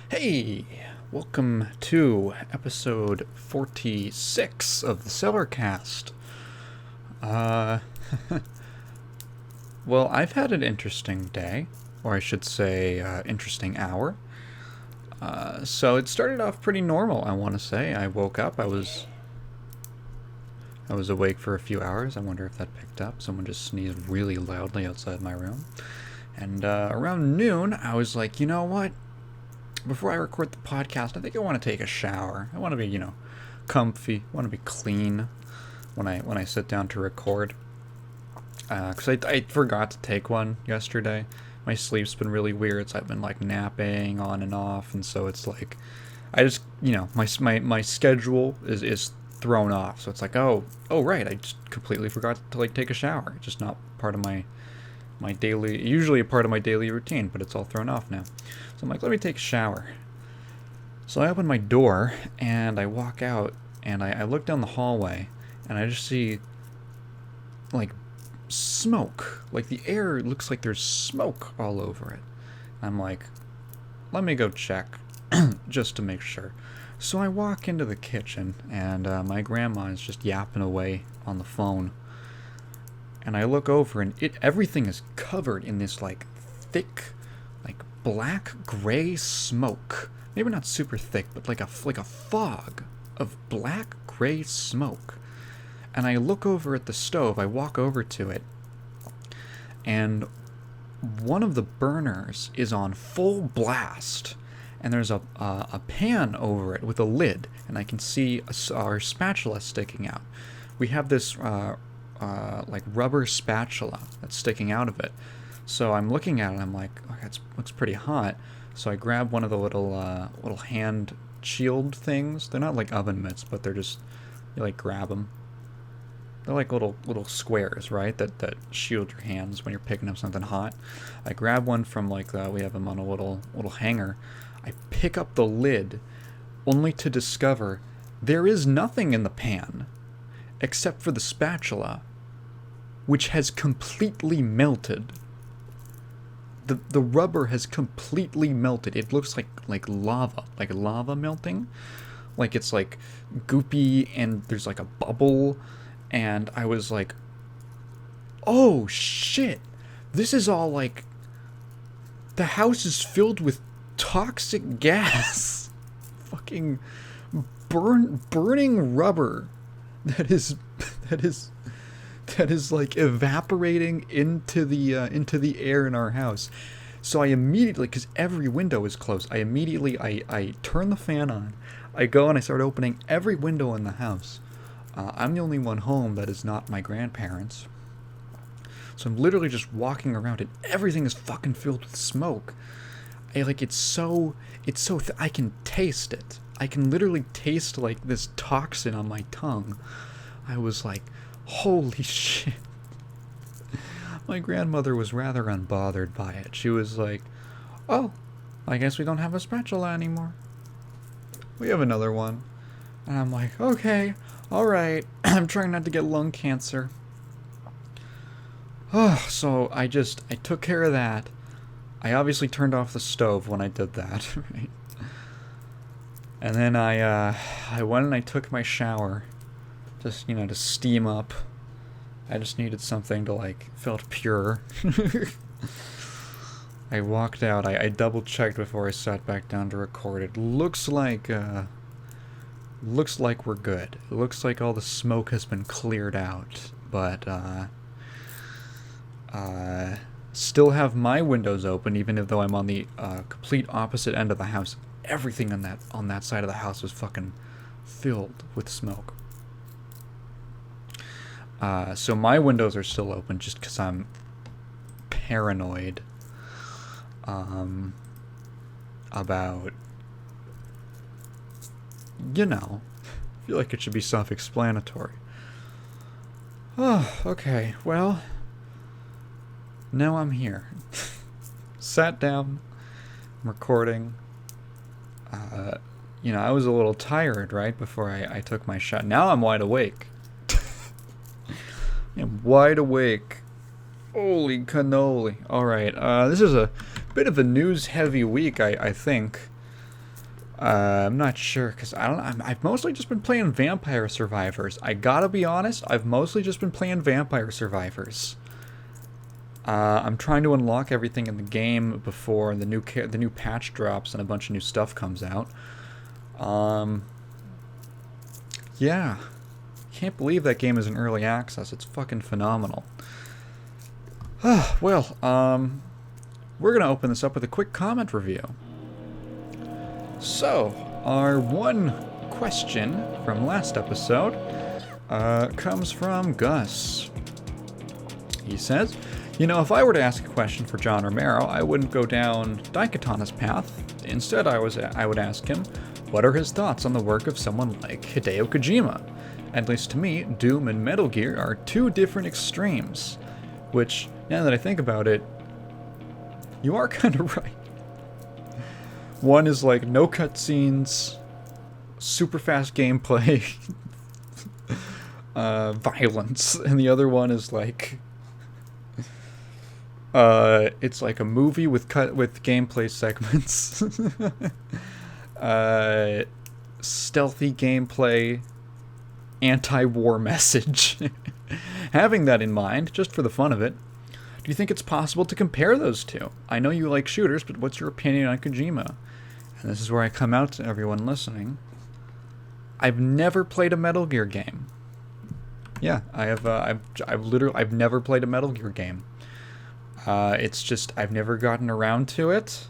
Hey, welcome to episode 46 of the Cellarcast. Uh, well, I've had an interesting day, or I should say, interesting hour. So it started off pretty normal, I want to say. I woke up, I was awake for a few hours. I wonder if that picked up. Someone just sneezed really loudly outside my room. And around noon, I was like, you know what? Before I record the podcast, I think I want to take a shower. I want to be, comfy. I want to be clean when I sit down to record. Because I forgot to take one yesterday. My sleep's been really weird, so I've been like napping on and off, and so it's like I just my schedule is thrown off. So it's like oh right, I just completely forgot to like take a shower. It's just not part of my daily, usually a part of my daily routine, but it's all thrown off now. So I'm like, let me take a shower. So I open my door and I walk out and I look down the hallway and I just see like smoke. Like the air looks like there's smoke all over it. I'm like, let me go check just to make sure. So I walk into the kitchen and my grandma is just yapping away on the phone. And I look over and everything is covered in this like thick, like black gray smoke. Maybe not super thick, but like a fog of black gray smoke. And I look over at the stove. I walk over to it, and one of the burners is on full blast. And there's a pan over it with a lid, and I can see our spatula sticking out. We have this like rubber spatula that's sticking out of it. So I'm looking at it and I'm like, okay, it looks pretty hot. So I grab one of the little hand shield things. They're not like oven mitts, but they're just, you like grab them. They're like little squares, right? That shield your hands when you're picking up something hot. I grab one from like we have them on a little hanger. I pick up the lid, only to discover there is nothing in the pan except for the spatula, which has completely melted. The rubber has completely melted. It looks like lava melting. Like it's like goopy and there's like a bubble. And I was like, oh shit. This is all like, the house is filled with toxic gas. Fucking burning rubber that is like evaporating into the air in our house. So I immediately, because every window is closed, I turn the fan on. I go and I start opening every window in the house. I'm the only one home that is not my grandparents. So I'm literally just walking around and everything is fucking filled with smoke. I can taste it. I can literally taste like this toxin on my tongue. I was like, holy shit. My grandmother was rather unbothered by it. She was like, oh, I guess we don't have a spatula anymore. We have another one. And I'm like, okay, alright. I'm trying not to get lung cancer. Oh, so I took care of that. I obviously turned off the stove when I did that, right? And then I went and I took my shower. Just, to steam up. I just needed something to, like, felt pure. I walked out. I double-checked before I sat back down to record. It looks like we're good. It looks like all the smoke has been cleared out. But, still have my windows open, even though I'm on the complete opposite end of the house. Everything on that side of the house was fucking filled with smoke. So my windows are still open just because I'm paranoid about, I feel like it should be self-explanatory. Oh, okay, well, now I'm here. Sat down, I'm recording. I was a little tired, right, before I took my shot. Now I'm wide awake. I'm wide awake. Holy cannoli. Alright, this is a bit of a news-heavy week, I think. I'm not sure, because I've mostly just been playing Vampire Survivors. I gotta be honest, I've mostly just been playing Vampire Survivors. I'm trying to unlock everything in the game before the new patch drops and a bunch of new stuff comes out. Yeah. Can't believe that game is in early access. It's fucking phenomenal. Well, we're gonna open this up with a quick comment review. So, our one question from last episode comes from Gus. He says, you know, if I were to ask a question for John Romero, I wouldn't go down Daikatana's path. Instead, I would ask him, what are his thoughts on the work of someone like Hideo Kojima? At least to me, Doom and Metal Gear are two different extremes. Which, now that I think about it, you are kind of right. One is like no cutscenes, super fast gameplay, violence, and the other one is like, it's like a movie with gameplay segments, stealthy gameplay, anti-war message. Having that in mind, just for the fun of it, do you think it's possible to compare those two? I know you like shooters, but what's your opinion on Kojima? And this is where I come out to everyone listening. I've never played a Metal Gear game. Yeah, I have. I've never played a Metal Gear game. It's just I've never gotten around to it.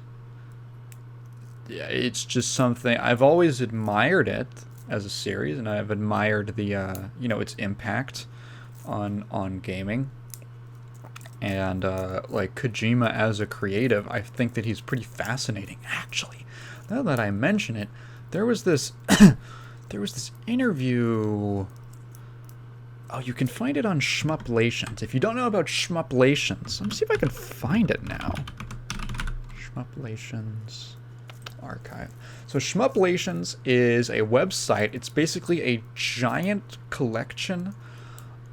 Yeah, it's just something I've always admired it as a series, and I've admired the its impact on gaming. And like Kojima as a creative, I think that he's pretty fascinating. Actually, now that I mention it, there was this interview. Oh, you can find it on Shmuplations. If you don't know about Shmuplations, let me see if I can find it now. Shmuplations archive. So Shmuplations is a website. It's basically a giant collection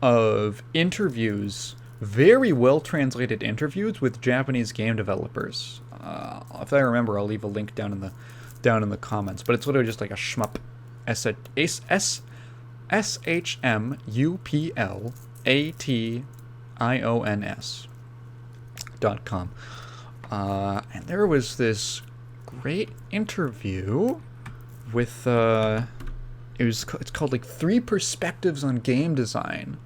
of interviews, very well translated interviews with Japanese game developers. If I remember, I'll leave a link down in the comments. But it's literally just like a shmup, shmuplations.com. And there was this great interview with it's called like 3 Perspectives on Game Design.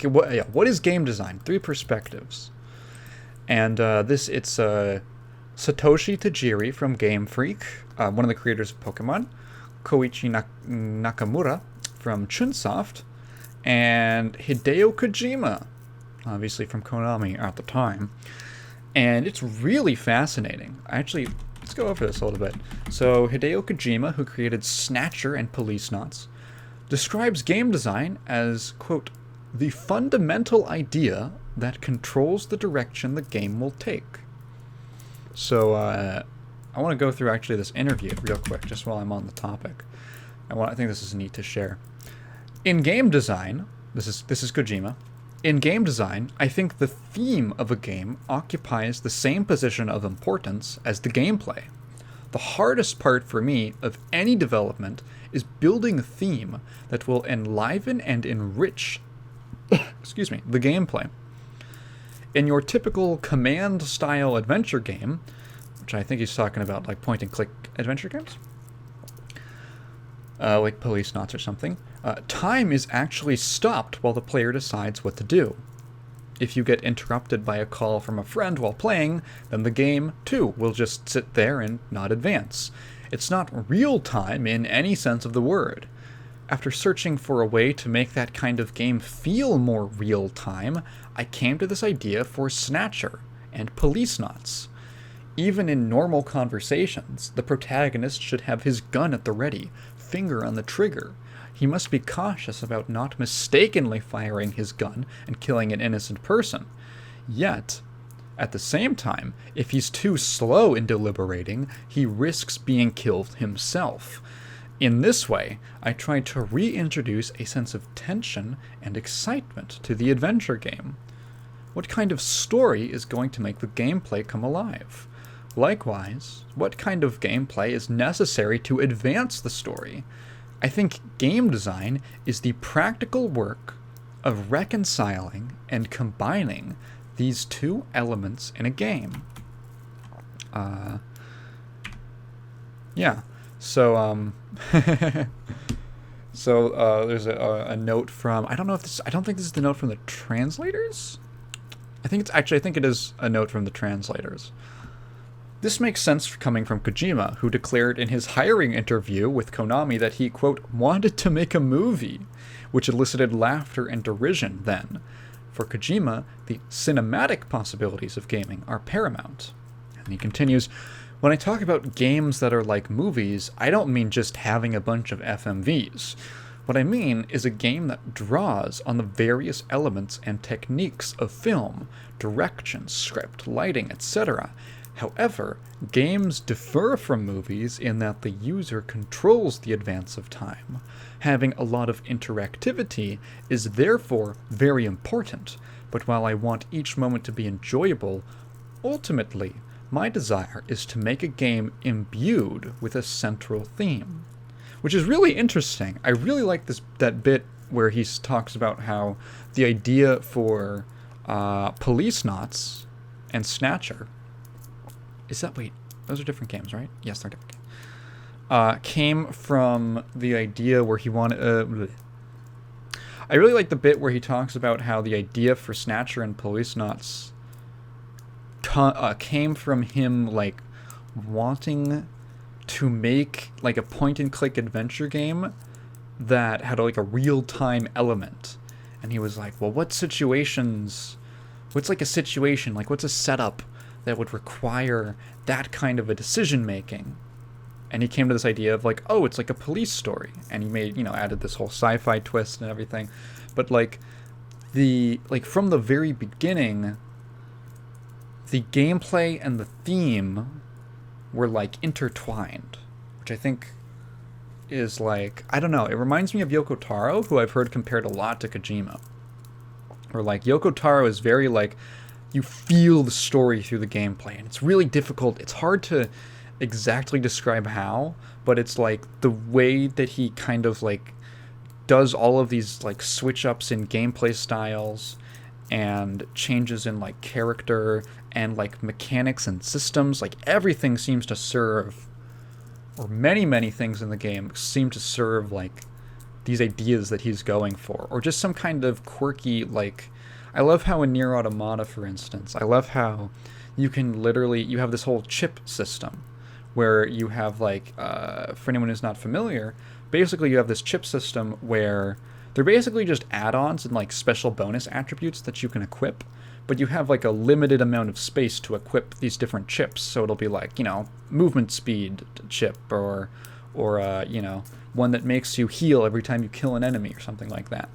Okay, what is game design? 3 perspectives. And it's Satoshi Tajiri from Game Freak, one of the creators of Pokemon, Koichi Nakamura from Chunsoft, and Hideo Kojima, obviously from Konami at the time. And it's really fascinating. Actually, let's go over this a little bit. So Hideo Kojima, who created Snatcher and Policenauts, describes game design as, quote, the fundamental idea that controls the direction the game will take. So I want to go through actually this interview real quick, just while I'm on the topic. I think this is neat to share. In game design, this is Kojima. In game design, I think the theme of a game occupies the same position of importance as the gameplay. The hardest part for me of any development is building a theme that will enliven and enrich the gameplay. In your typical command-style adventure game, which I think he's talking about like point-and-click adventure games, like Policenauts or something, time is actually stopped while the player decides what to do. If you get interrupted by a call from a friend while playing, then the game, too, will just sit there and not advance. It's not real time in any sense of the word. After searching for a way to make that kind of game feel more real time, I came to this idea for Snatcher and Policenauts. Even in normal conversations, the protagonist should have his gun at the ready, finger on the trigger. He must be cautious about not mistakenly firing his gun and killing an innocent person. Yet, at the same time, if he's too slow in deliberating, he risks being killed himself. In this way, I tried to reintroduce a sense of tension and excitement to the adventure game. What kind of story is going to make the gameplay come alive? Likewise, what kind of gameplay is necessary to advance the story? I think game design is the practical work of reconciling and combining these two elements in a game. Yeah. So, there's a note from, I don't think this is the note from the translators? I think it is a note from the translators. This makes sense coming from Kojima, who declared in his hiring interview with Konami that he, quote, wanted to make a movie, which elicited laughter and derision then. For Kojima, the cinematic possibilities of gaming are paramount. And he continues, when I talk about games that are like movies, I don't mean just having a bunch of FMVs. What I mean is a game that draws on the various elements and techniques of film, direction, script, lighting, etc. However, games differ from movies in that the user controls the advance of time. Having a lot of interactivity is therefore very important, but while I want each moment to be enjoyable, ultimately, my desire is to make a game imbued with a central theme. Which is really interesting. I really like that bit where he talks about how the idea for Police Knots and Snatcher wait, those are different games, right? Yes, they're different games. Came from the idea where he wanted... I really like the bit where he talks about how the idea for Snatcher and Police Knots came from him, like, wanting to make, like, a point-and-click adventure game that had, like, a real-time element. And he was like, well, what's like a situation, like, what's a setup that would require that kind of a decision-making? And he came to this idea of, like, oh, it's like a police story. And he made, added this whole sci-fi twist and everything. But, from the very beginning, the gameplay and the theme were, like, intertwined. Which I think is, like, I don't know, it reminds me of Yoko Taro, who I've heard compared a lot to Kojima. Or, like, Yoko Taro is very, like, you feel the story through the gameplay. And it's really difficult. It's hard to exactly describe how, but it's like the way that he kind of like does all of these like switch ups in gameplay styles and changes in like character and like mechanics and systems, like everything seems to serve, or many things in the game seem to serve like these ideas that he's going for, or just some kind of quirky, like, I love how in Nier Automata, for instance, I love how you can literally, you have this whole chip system where you have, like, for anyone who's not familiar, basically you have this chip system where they're basically just add-ons and, like, special bonus attributes that you can equip, but you have, like, a limited amount of space to equip these different chips, so it'll be, like, movement speed chip, or one that makes you heal every time you kill an enemy, or something like that.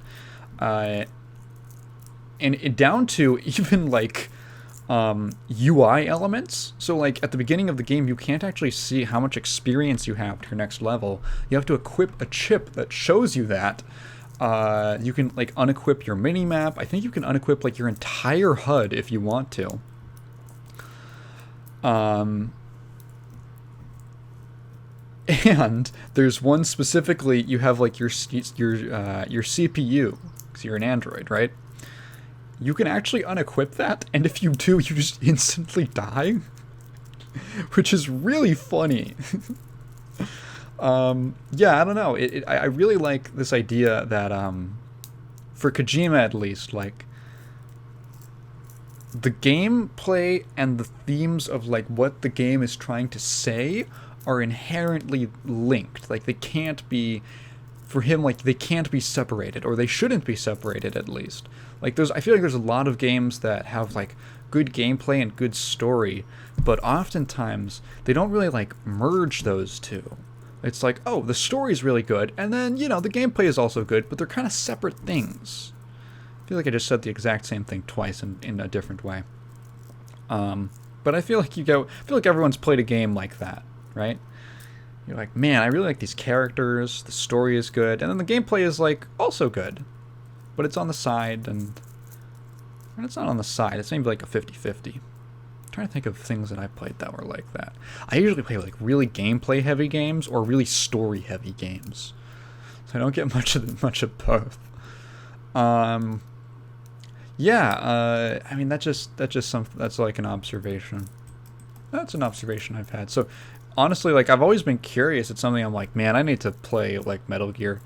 And down to even, like, UI elements. So, like, at the beginning of the game, you can't actually see how much experience you have to your next level. You have to equip a chip that shows you that. You can, like, unequip your mini-map. I think you can unequip, like, your entire HUD if you want to. And there's one specifically, you have, like, your CPU, because you're an Android, right? You can actually unequip that, and if you do, you just instantly die, which is really funny. Yeah, I don't know. I really like this idea that, for Kojima at least, like, the gameplay and the themes of, like, what the game is trying to say are inherently linked. Like, they can't be, for him, like, they can't be separated, or they shouldn't be separated, at least. Like, I feel like there's a lot of games that have, like, good gameplay and good story, but oftentimes they don't really, like, merge those two. It's like, oh, the story's really good, and then, the gameplay is also good, but they're kind of separate things. I feel like I just said the exact same thing twice in a different way. But I feel like everyone's played a game like that, right? You're like, man, I really like these characters, the story is good, and then the gameplay is, like, also good. But it's on the side, and And it's not on the side. It's maybe like a 50-50. I'm trying to think of things that I played that were like that. I usually play like really gameplay heavy games or really story heavy games. So I don't get much of both. Yeah, I mean that's like an observation. That's an observation I've had. So honestly, like I've always been curious. It's something I'm like, man, I need to play like Metal Gear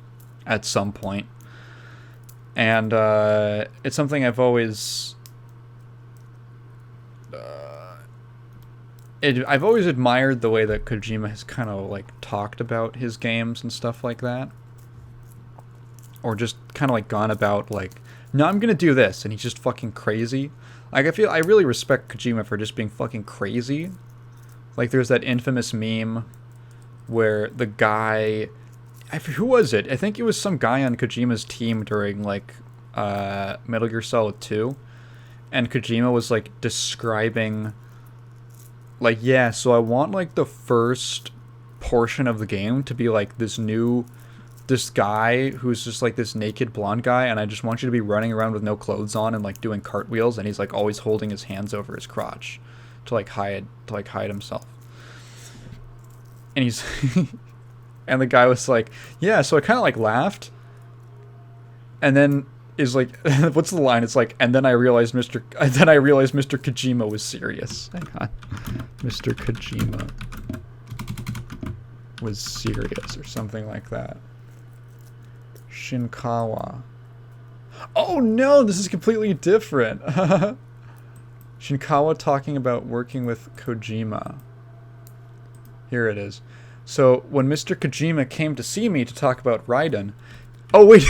at some point. And it's something I've always I've always admired the way that Kojima has kind of like talked about his games and stuff like that. Or just kind of like gone about like, no, I'm gonna do this, and he's just fucking crazy. Like I really respect Kojima for just being fucking crazy. Like there's that infamous meme where the guy, who was it? I think it was some guy on Kojima's team during like Metal Gear Solid 2, and Kojima was like describing like, yeah, so I want like the first portion of the game to be like this guy who's just like this naked blonde guy, and I just want you to be running around with no clothes on and like doing cartwheels, and he's like always holding his hands over his crotch to hide himself. And he's and the guy was like, yeah, so I kind of like laughed, and then is like, what's the line? It's like, and then I realized Mr. Kojima was serious. Hang on. Mr. Kojima was serious or something like that. Shinkawa. Oh no, this is completely different. Shinkawa talking about working with Kojima. Here it is. So when Mr. Kojima came to see me to talk about Raiden, oh wait,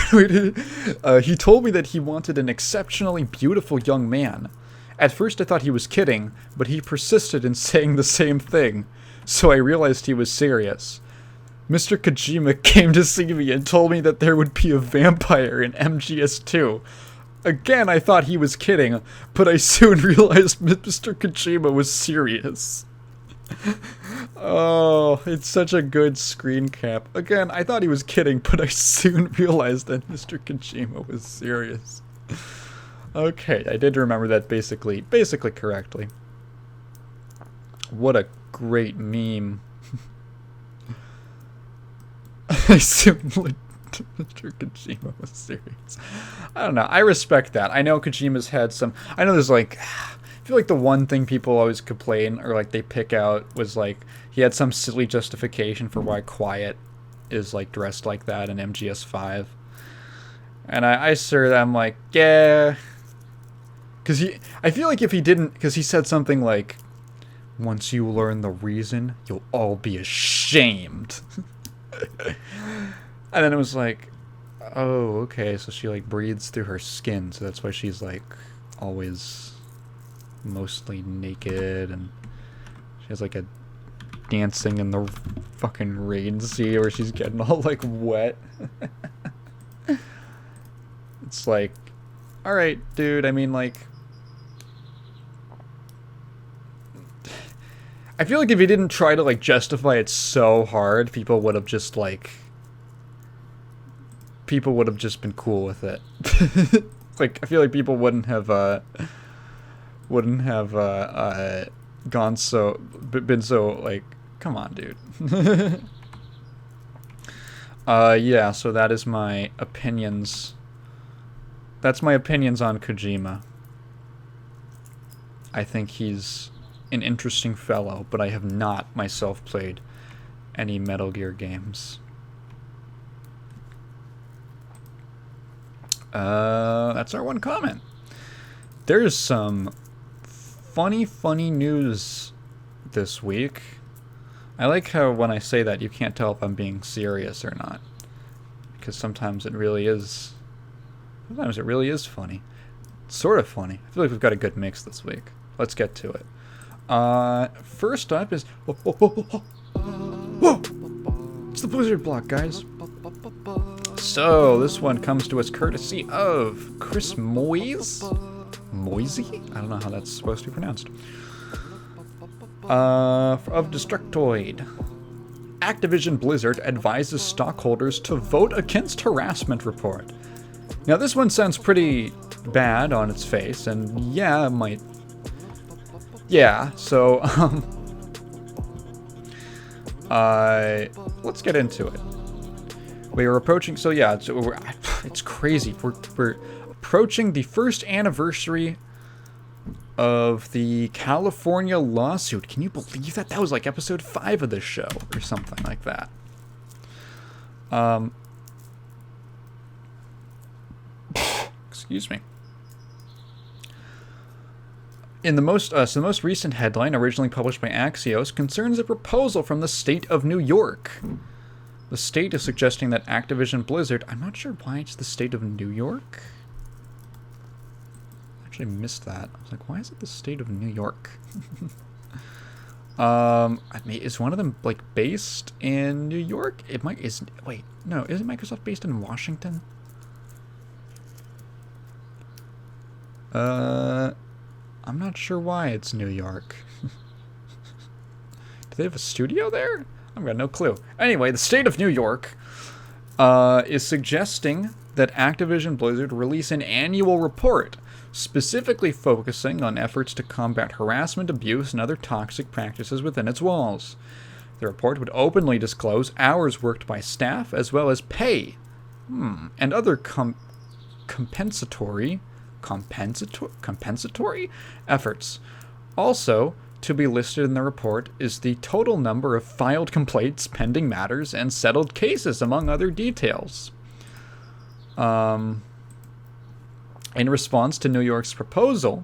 he told me that he wanted an exceptionally beautiful young man. At first I thought he was kidding, but he persisted in saying the same thing, so I realized he was serious. Mr. Kojima came to see me and told me that there would be a vampire in MGS2. Again, I thought he was kidding, but I soon realized Mr. Kojima was serious. Oh, it's such a good screen cap. Again, I thought he was kidding, but I soon realized that Mr. Kojima was serious. Okay, I did remember that basically correctly. What a great meme. I assume Mr. Kojima was serious. I don't know. I respect that. I know Kojima's had some... I know there's like... I feel like the one thing people always complain or like they pick out was like he had some silly justification for why Quiet is like dressed like that in MGS5. And I'm like, yeah. Because I feel like if he didn't... Because he said something like, once you learn the reason, you'll all be ashamed. And then it was like, oh, okay, so she like breathes through her skin, so that's why she's like always mostly naked, and she has like a dancing in the fucking rain scene where she's getting all like wet. It's like, alright, dude, I mean like, I feel like if he didn't try to like justify it so hard, people would have just been cool with it. Like I feel like people wouldn't have been so like, come on, dude. Yeah, so that is my opinions. That's my opinions on Kojima. I think he's an interesting fellow, but I have not myself played any Metal Gear games. That's our one comment. There's some funny news this week. I like how when I say that you can't tell if I'm being serious or not, because sometimes it really is funny. It's sort of funny. I feel like we've got a good mix this week. Let's get to it. First up is... Whoa! It's the Blizzard block, guys. So, this one comes to us courtesy of Chris Moise? Moisey? I don't know how that's supposed to be pronounced. Of Destructoid. Activision Blizzard advises stockholders to vote against harassment report. Now, this one sounds pretty looked bad on its face, and yeah, it might. Yeah, so let's get into it. We are approaching. So yeah, it's crazy. We're approaching the first anniversary of the California lawsuit. Can you believe that? That was like episode 5 of this show or something like that. Excuse me. In the most recent headline, originally published by Axios, concerns a proposal from the state of New York. The state is suggesting that Activision Blizzard. I'm not sure why it's the state of New York. I missed that. I was like, why is it the state of New York? Is one of them like based in New York? Isn't Microsoft based in Washington? I'm not sure why it's New York. Do they have a studio there? I've got no clue. Anyway, the state of New York is suggesting that Activision Blizzard release an annual report specifically focusing on efforts to combat harassment, abuse, and other toxic practices within its walls. The report would openly disclose hours worked by staff, as well as pay, and other compensatory efforts. Also, to be listed in the report is the total number of filed complaints, pending matters, and settled cases, among other details. In response to New York's proposal,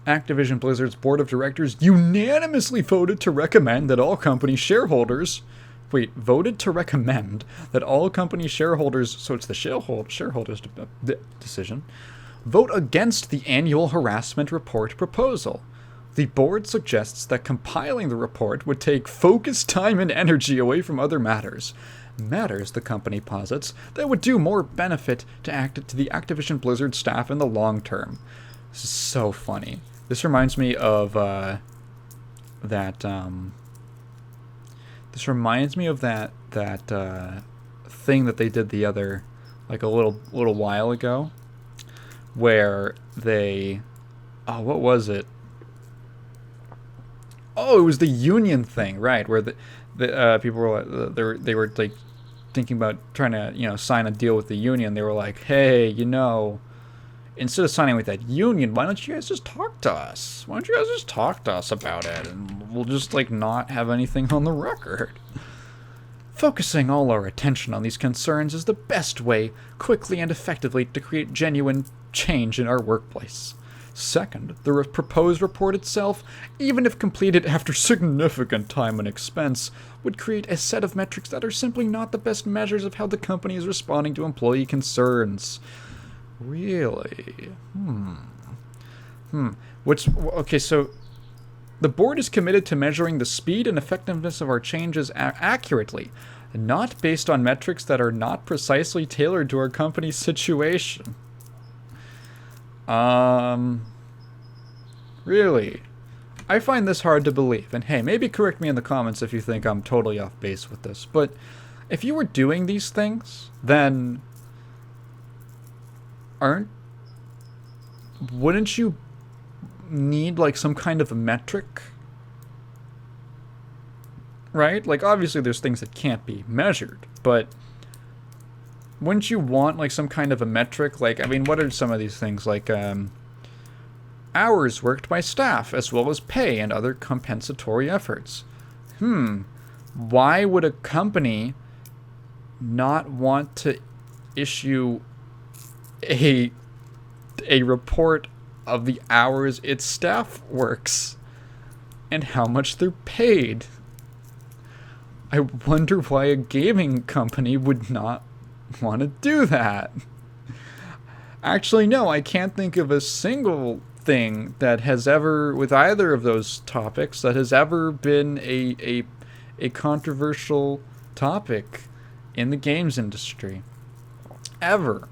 Activision Blizzard's board of directors unanimously voted to recommend that all company shareholders... voted to recommend that all company shareholders... So it's the shareholders' decision. Vote against the annual harassment report proposal. The board suggests that compiling the report would take focused time and energy away from other matters, the company posits, that would do more benefit to the Activision Blizzard staff in the long term. This is so funny. This reminds me of that thing that they did the other, like a little while ago, where they, what was it? Oh, it was the union thing, right? Where the people were they were like thinking about trying to sign a deal with the union. They were like, hey, instead of signing with that union, why don't you guys just talk to us? Why don't you guys just talk to us about it, and we'll just like not have anything on the record. Focusing all our attention on these concerns is the best way, quickly and effectively, to create genuine change in our workplace. Second, the proposed report itself, even if completed after significant time and expense, would create a set of metrics that are simply not the best measures of how the company is responding to employee concerns. Really? Okay, so the board is committed to measuring the speed and effectiveness of our changes accurately, not based on metrics that are not precisely tailored to our company's situation. Really? I find this hard to believe, and hey, maybe correct me in the comments if you think I'm totally off base with this, but if you were doing these things, then wouldn't you need like some kind of a metric? Right? Like obviously there's things that can't be measured, but wouldn't you want like some kind of a metric? Like, I mean, what are some of these things? Like hours worked by staff, as well as pay and other compensatory efforts. Why would a company not want to issue a report of the hours its staff works and how much they're paid? I wonder why a gaming company would not want to do that. Actually, no, I can't think of a single thing that has ever, with either of those topics, that has ever been a controversial topic in the games industry. Ever.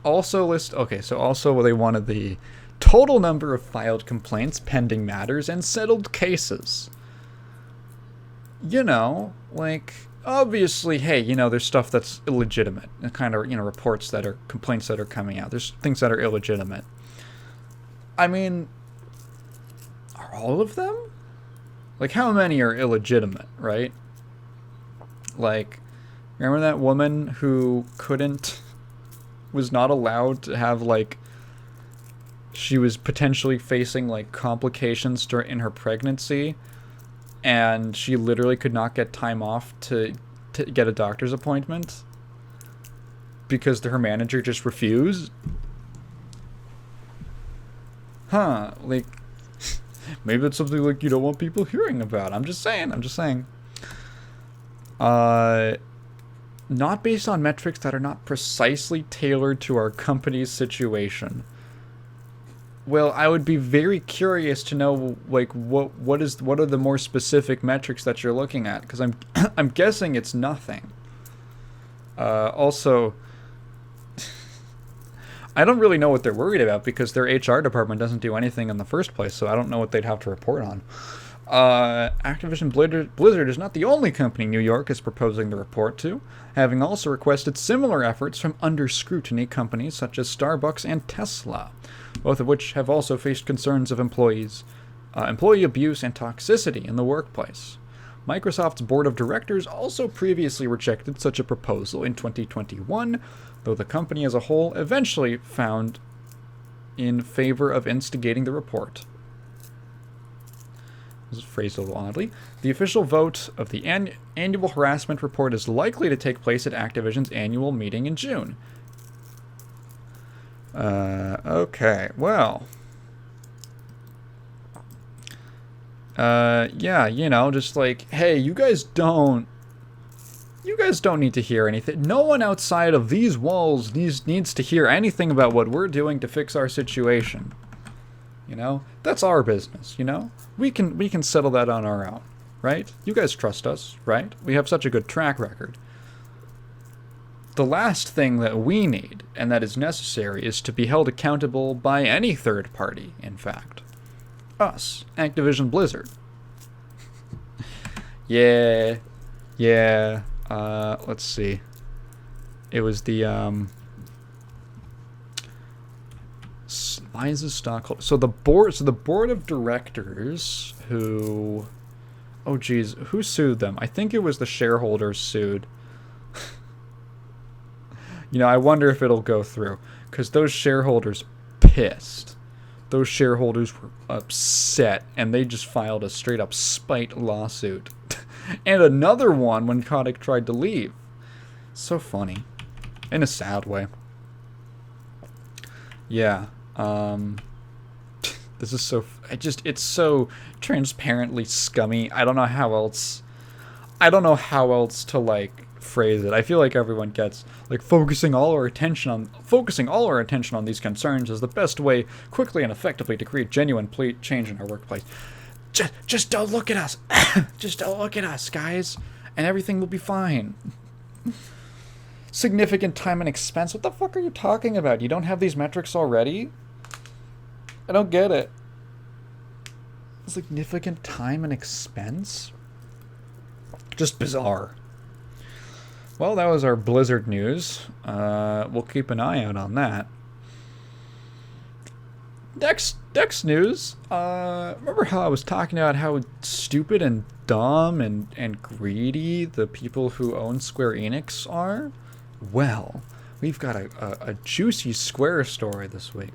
Also they wanted the total number of filed complaints, pending matters, and settled cases. obviously, hey, there's stuff that's illegitimate. And kind of, reports that are complaints that are coming out. There's things that are illegitimate. I mean, are all of them? Like, how many are illegitimate, right? Like, remember that woman who was not allowed to have, like, she was potentially facing, like, complications in her pregnancy, and she literally could not get time off to get a doctor's appointment because her manager just refused? Huh, like, maybe it's something, like, you don't want people hearing about. I'm just saying. Not based on metrics that are not precisely tailored to our company's situation. Well, I would be very curious to know, like, what are the more specific metrics that you're looking at? Because I'm guessing it's nothing. Also, I don't really know what they're worried about because their HR department doesn't do anything in the first place, so I don't know what they'd have to report on. Activision Blizzard is not the only company New York is proposing the report to, having also requested similar efforts from under scrutiny companies such as Starbucks and Tesla, both of which have also faced concerns of employee abuse and toxicity in the workplace. Microsoft's board of directors also previously rejected such a proposal in 2021, though the company as a whole eventually found in favor of instigating the report. This is phrased a little oddly. The official vote of the annual harassment report is likely to take place at Activision's annual meeting in June. Okay, well. Yeah, just like, hey, you guys don't need to hear anything. No one outside of these walls needs to hear anything about what we're doing to fix our situation. That's our business, We can settle that on our own, right? You guys trust us, right? We have such a good track record. The last thing that we need, and that is necessary, is to be held accountable by any third party, in fact. Us, Activision Blizzard. Yeah, let's see. It was the, why is this stockholder? So the board of directors who sued them? I think it was the shareholders sued. I wonder if it'll go through, because those shareholders pissed. Those shareholders were upset, and they just filed a straight up spite lawsuit. And another one when Kotick tried to leave. So funny. In a sad way. Yeah. This is so... it's so transparently scummy. I don't know how else to, like, phrase it. I feel like everyone gets, like, focusing all our attention on these concerns is the best way quickly and effectively to create genuine change in our workplace. Just don't look at us. Just don't look at us, guys, and everything will be fine. Significant time and expense. What the fuck are you talking about? You don't have these metrics already? I don't get it. Significant time and expense? Just bizarre. Well, that was our Blizzard news. We'll keep an eye out on that. Next news. Remember how I was talking about how stupid and dumb and greedy the people who own Square Enix are? Well, we've got a juicy Square story this week.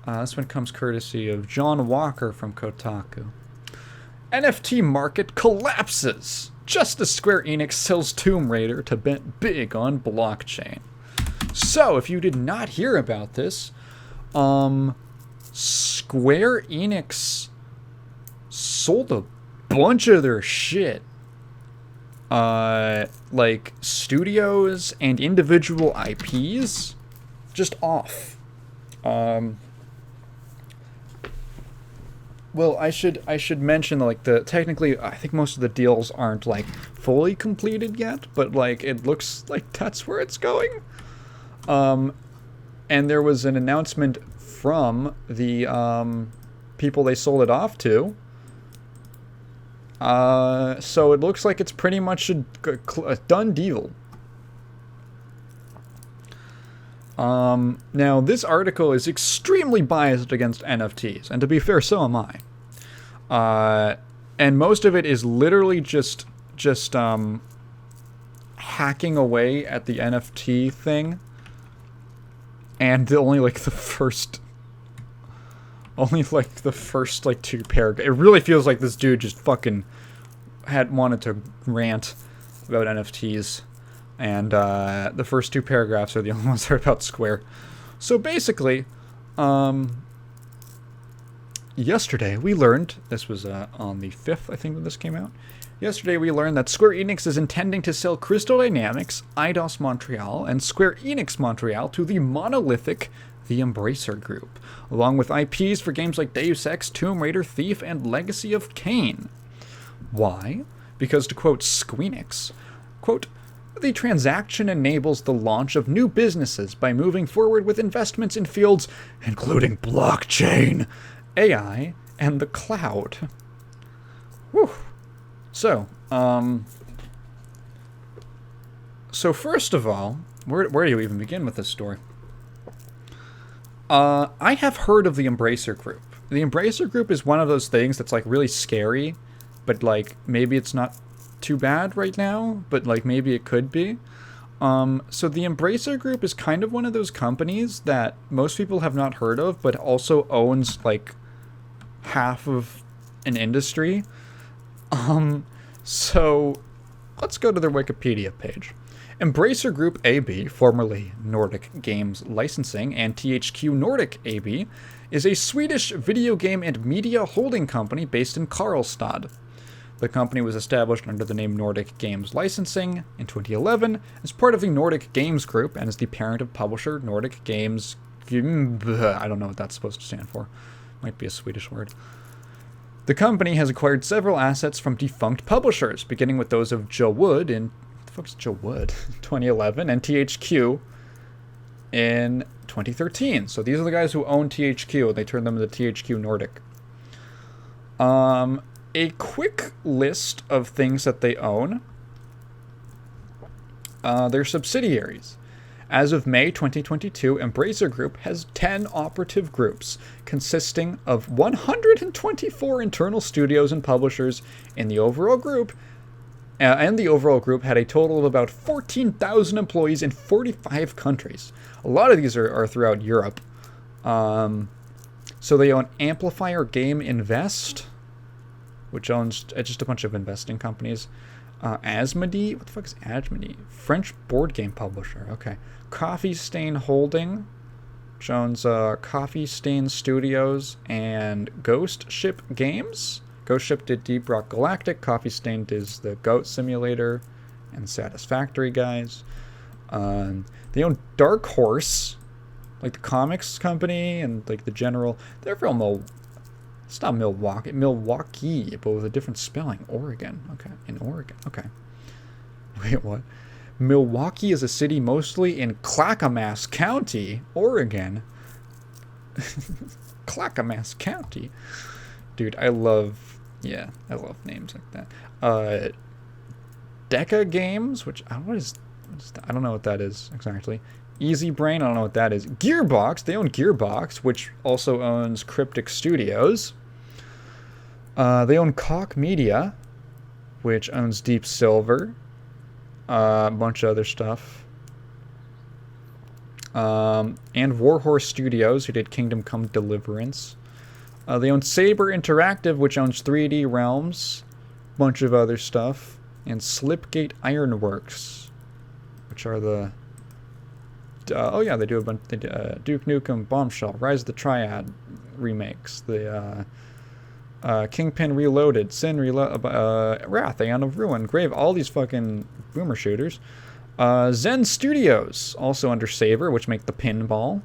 This one comes courtesy of John Walker from Kotaku. NFT market collapses just as Square Enix sells Tomb Raider to bet big on blockchain. So, if you did not hear about this, Square Enix sold a bunch of their shit. Like studios and individual IPs just off. Well, I should mention, like, technically, I think most of the deals aren't, like, fully completed yet, but, like, it looks like that's where it's going. And there was an announcement from the people they sold it off to. So it looks like it's pretty much a done deal. Now, this article is extremely biased against NFTs, and to be fair, so am I. And most of it is literally just hacking away at the NFT thing, and only like the first two paragraphs. It really feels like this dude just fucking wanted to rant about NFTs. And the first two paragraphs are the only ones that are about Square. So basically, yesterday we learned, this was on the 5th, I think, when this came out. Yesterday we learned that Square Enix is intending to sell Crystal Dynamics, Eidos Montreal, and Square Enix Montreal to the monolithic The Embracer Group, along with IPs for games like Deus Ex, Tomb Raider, Thief, and Legacy of Kain. Why? Because, to quote Squeenix, quote, the transaction enables the launch of new businesses by moving forward with investments in fields including blockchain, AI, and the cloud. Whew. So first of all, where do you even begin with this story? I have heard of the Embracer Group. The Embracer Group is one of those things that's like really scary, but like maybe it's not too bad right now, but like maybe it could be. So the Embracer Group is kind of one of those companies that most people have not heard of, but also owns like half of an industry. So let's go to their Wikipedia page. Embracer Group AB, formerly Nordic Games Licensing and THQ Nordic AB, is a Swedish video game and media holding company based in Karlstad. The company was established under the name Nordic Games Licensing in 2011 as part of the Nordic Games Group and is the parent of publisher Nordic Games. I don't know what that's supposed to stand for. Might be a Swedish word. The company has acquired several assets from defunct publishers, beginning with those of Joe Wood in 2011 and THQ in 2013. So these are the guys who own THQ. They turned them into THQ Nordic. A quick list of things that they own. Their subsidiaries. As of May 2022, Embracer Group has 10 operative groups, consisting of 124 internal studios and publishers in the overall group, and the overall group had a total of about 14,000 employees in 45 countries. A lot of these are throughout Europe. So they own Amplifier Game Invest, which owns just a bunch of investing companies. Asmodee, what the fuck is Asmodee? French board game publisher. Okay. Coffee Stain Holding, which owns Coffee Stain Studios and Ghost Ship Games. Ghost Ship did Deep Rock Galactic. Coffee Stain does the Goat Simulator and Satisfactory guys. They own Dark Horse, like the comics company and like the general. They're from it's not Milwaukee, but with a different spelling. Oregon. Okay, in Oregon. Okay. Wait, what? Milwaukee is a city mostly in Clackamas County, Oregon. Clackamas County. Dude, I love names like that. Deca Games, which I don't know what that is exactly. Easy Brain, I don't know what that is. Gearbox, they own Gearbox, which also owns Cryptic Studios. They own Koch Media, which owns Deep Silver. A bunch of other stuff. And Warhorse Studios, who did Kingdom Come Deliverance. They own Saber Interactive, which owns 3D Realms. Bunch of other stuff. And Slipgate Ironworks, which are the... they do a bunch. They do, Duke Nukem, Bombshell, Rise of the Triad remakes, the Kingpin Reloaded, Sin Wrath, Aeon of Ruin, Grave, all these fucking boomer shooters. Zen Studios, also under Saber, which make the pinball.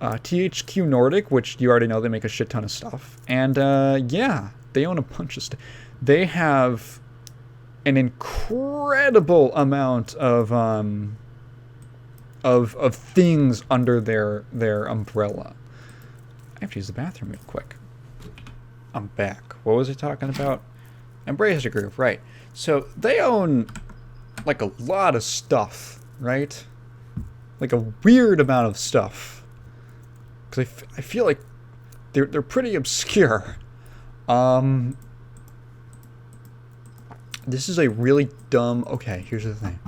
THQ Nordic, which you already know they make a shit ton of stuff. And they own a bunch of stuff. They have an incredible amount of things under their umbrella. I have to use the bathroom real quick. I'm back. What was I talking about? Embracer Group, right. So they own, like, a lot of stuff, right? Like, a weird amount of stuff. Because I feel like they're pretty obscure. This is a really dumb... Okay, here's the thing.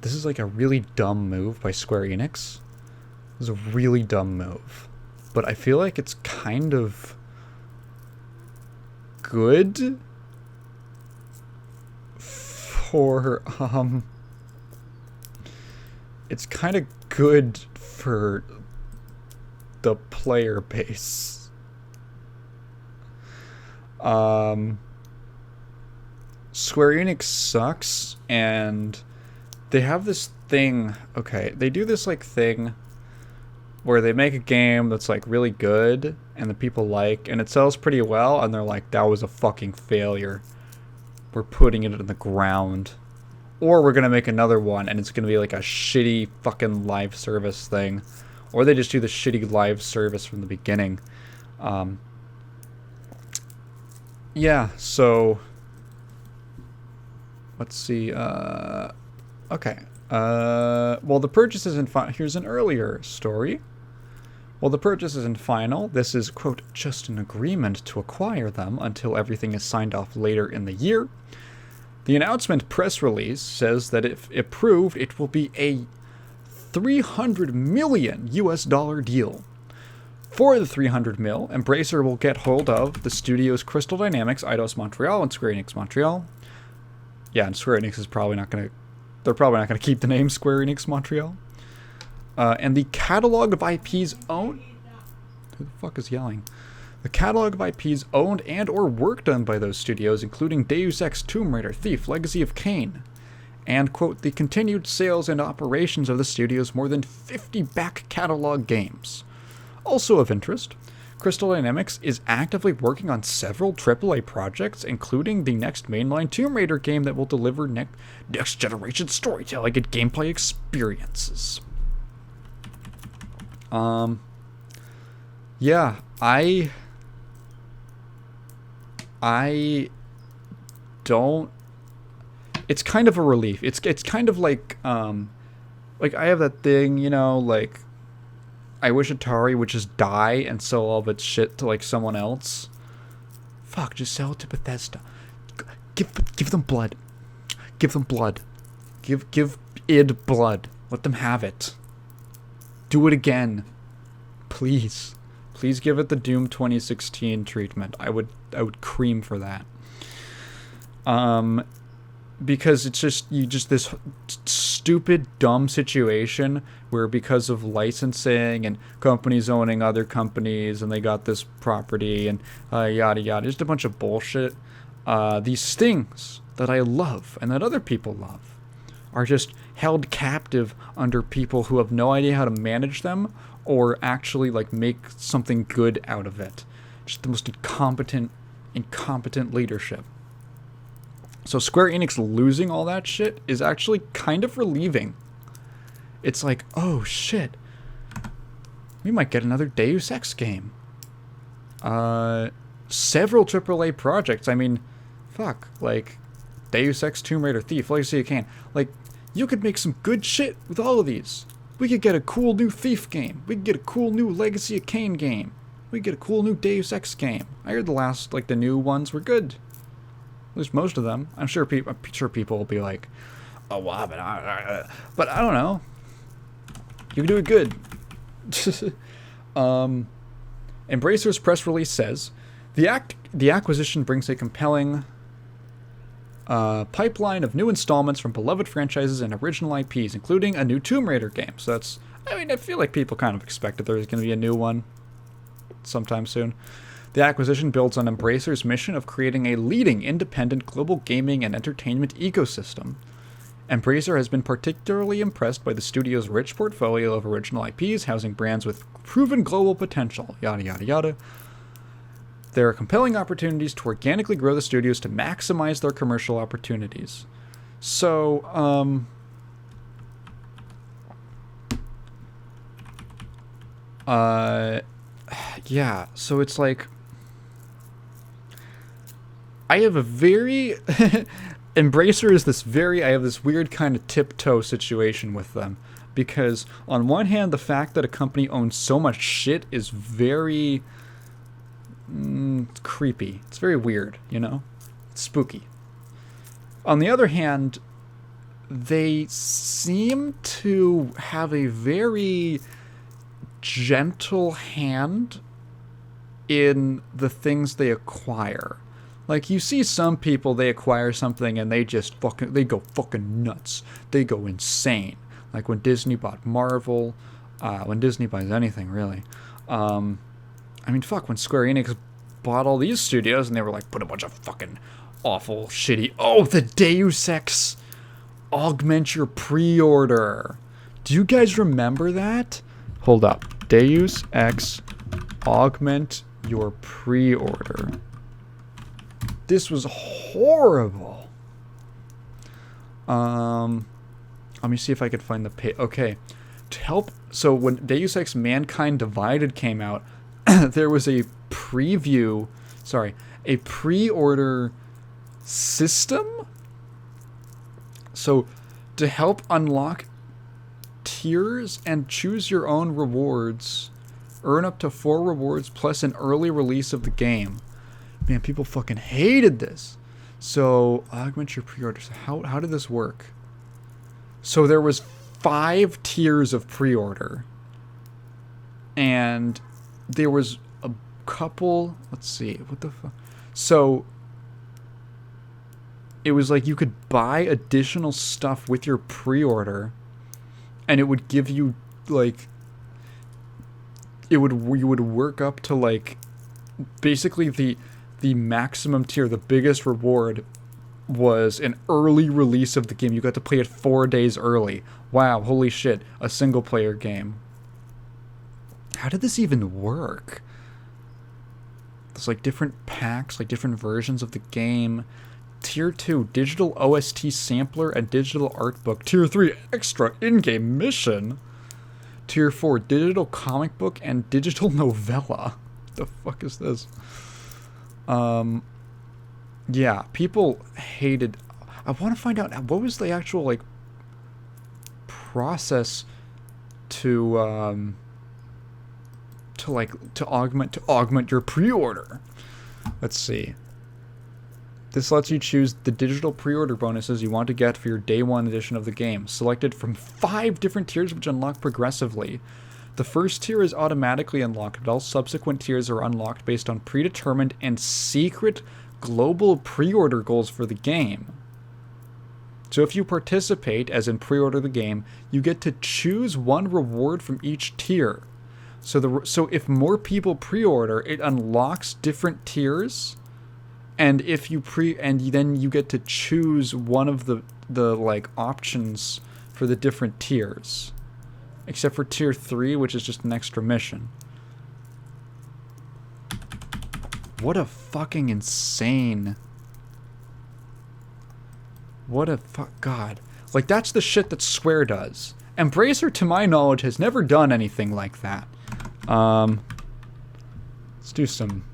This is like a really dumb move by Square Enix. This is a really dumb move. But I feel like it's kind of good for, it's kind of good for the player base. Square Enix sucks, and they have this thing, okay, they do this, like, thing where they make a game that's, like, really good, and the people like, and it sells pretty well, and they're like, that was a fucking failure. We're putting it in the ground. Or we're gonna make another one, and it's gonna be, like, a shitty fucking live service thing. Or they just do the shitty live service from the beginning. Yeah, so... Let's see, okay. Well, the purchase isn't final. Here's an earlier story. Well, the purchase isn't final. This is, quote, just an agreement to acquire them until everything is signed off later in the year. The announcement press release says that if approved, it will be a $300 million US deal. For the 300 mil, Embracer will get hold of the studio's Crystal Dynamics, Eidos Montreal, and Square Enix Montreal. Yeah, and Square Enix is probably not going to... They're probably not going to keep the name Square Enix Montreal. And the catalog of IPs owned... Who the fuck is yelling? The catalog of IPs owned and or work done by those studios, including Deus Ex, Tomb Raider, Thief, Legacy of Kain. And, quote, the continued sales and operations of the studio's more than 50 back catalog games. Also of interest, Crystal Dynamics is actively working on several AAA projects, including the next mainline Tomb Raider game that will deliver next-generation storytelling and gameplay experiences. Yeah, I don't... It's kind of a relief. It's kind of like I have that thing, you know, like, I wish Atari would just die and sell all of its shit to, like, someone else. Fuck, just sell it to Bethesda. Give them blood. Give them blood. Give id blood. Let them have it. Do it again. Please. Please give it the Doom 2016 treatment. I would cream for that. Because it's just this stupid, dumb situation where, because of licensing and companies owning other companies, and they got this property and yada yada, just a bunch of bullshit. These things that I love and that other people love are just held captive under people who have no idea how to manage them or actually, like, make something good out of it. Just the most incompetent leadership. So Square Enix losing all that shit is actually kind of relieving. It's like, oh shit, we might get another Deus Ex game. Several AAA projects. I mean, fuck, like Deus Ex, Tomb Raider, Thief, Legacy of Kain. Like, you could make some good shit with all of these. We could get a cool new Thief game. We could get a cool new Legacy of Kain game. We could get a cool new Deus Ex game. I heard the new ones were good. At least most of them. I'm sure people will be like, oh, wow, but I don't know. You can do it good. Embracer's press release says, the acquisition brings a compelling pipeline of new installments from beloved franchises and original IPs, including a new Tomb Raider game. So that's, I mean, I feel like people kind of expected there was going to be a new one sometime soon. The acquisition builds on Embracer's mission of creating a leading independent global gaming and entertainment ecosystem. Embracer has been particularly impressed by the studio's rich portfolio of original IPs, housing brands with proven global potential, yada yada yada. There are compelling opportunities to organically grow the studios to maximize their commercial opportunities. So, yeah, so it's like, I have a very Embracer is this I have this weird kind of tiptoe situation with them, because on one hand, the fact that a company owns so much shit is very creepy. It's very weird, you know? It's spooky. On the other hand, they seem to have a very gentle hand in the things they acquire. Like, you see some people, they acquire something and they go fucking nuts. They go insane. Like when Disney bought Marvel, when Disney buys anything, really. I mean, fuck, when Square Enix bought all these studios and they were like, put a bunch of fucking awful, shitty... Oh, the Deus Ex augment your pre-order. Do you guys remember that? Hold up. Deus Ex augment your pre-order. This was horrible. Let me see if I could find the page. Okay. To help... So when Deus Ex Mankind Divided came out, there was a preview... Sorry. A pre-order system? So, to help unlock tiers and choose your own rewards, earn up to 4 rewards plus an early release of the game. Man, people fucking hated this. So, augment your pre-orders. How did this work? So there was 5 tiers of pre-order. And there was a couple... Let's see. What the fuck? So, it was like you could buy additional stuff with your pre-order. And it would give you, like... You would work up to, like... Basically, the maximum tier, the biggest reward, was an early release of the game. You got to play it 4 days early. Wow, holy shit. A single-player game. How did this even work? There's, like, different packs, like, different versions of the game. Tier 2, digital OST sampler and digital art book. Tier 3, extra in-game mission. Tier 4, digital comic book and digital novella. What the fuck is this? Yeah, people hated... I want to find out, what was the actual, like, process to augment your pre-order. Let's see. This lets you choose the digital pre-order bonuses you want to get for your day 1 edition of the game, selected from 5 different tiers which unlock progressively. The first tier is automatically unlocked, but all subsequent tiers are unlocked based on predetermined and secret global pre-order goals for the game. So if you participate, as in pre-order the game, you get to choose 1 reward from each tier. So if more people pre-order, it unlocks different tiers, and if you then you get to choose one of the like options for the different tiers. Except for tier 3, which is just an extra mission. What a fucking insane... What a God. Like, that's the shit that Square does. Embracer, to my knowledge, has never done anything like that. Let's do some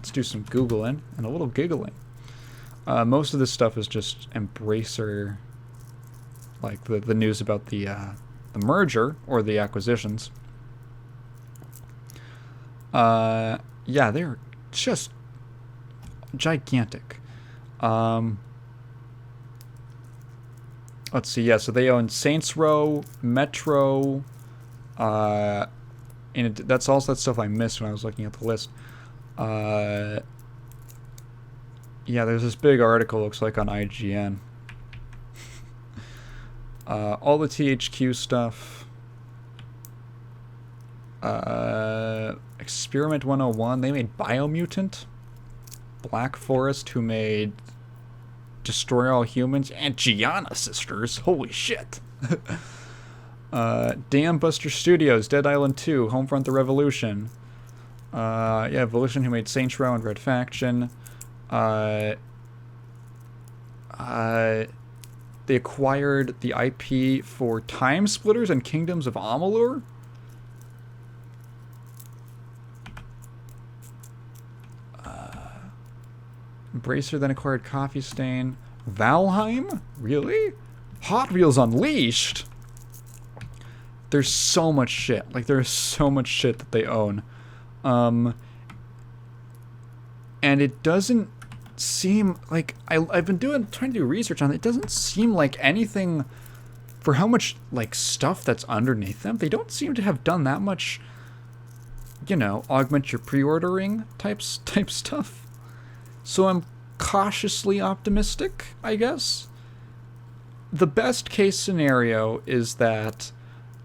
Googling and a little giggling. Most of this stuff is just Embracer, like the news about the merger or the acquisitions. Yeah, they're just gigantic. Let's see. Yeah, so they own Saints Row, Metro. And that's also that stuff I missed when I was looking at the list. Yeah, there's this big article, looks like, on IGN. All the THQ stuff. Experiment 101, they made Biomutant. Black Forest, who made Destroy All Humans, and Gianna Sisters. Holy shit. Dam Buster Studios, Dead Island 2, Homefront the Revolution. Yeah, Volition, who made Saints Row and Red Faction. They acquired the IP for Time Splitters and Kingdoms of Amalur. Bracer then acquired Coffee Stain. Valheim? Really? Hot Wheels Unleashed? There's so much shit. Like, there's so much shit that they own. And it doesn't seem like... I've been trying to do research on it. It doesn't seem like anything... For how much, like, stuff that's underneath them, they don't seem to have done that much, you know, augment your pre-ordering type stuff. So I'm cautiously optimistic, I guess. The best case scenario is that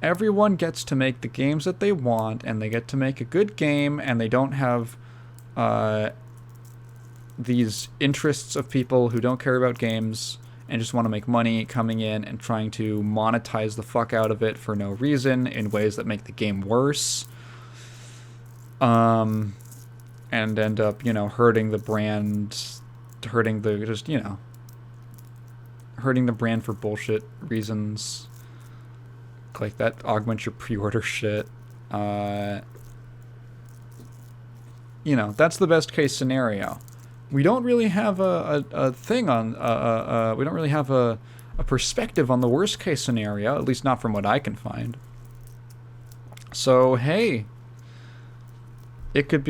everyone gets to make the games that they want, and they get to make a good game, and they don't have these interests of people who don't care about games and just want to make money coming in and trying to monetize the fuck out of it for no reason in ways that make the game worse. And end up, you know, hurting the brand, hurting the brand for bullshit reasons. Like that augment your pre-order shit. You know, that's the best case scenario. We don't really have a thing on, we don't really have a perspective on the worst case scenario, at least not from what I can find. So, hey, it could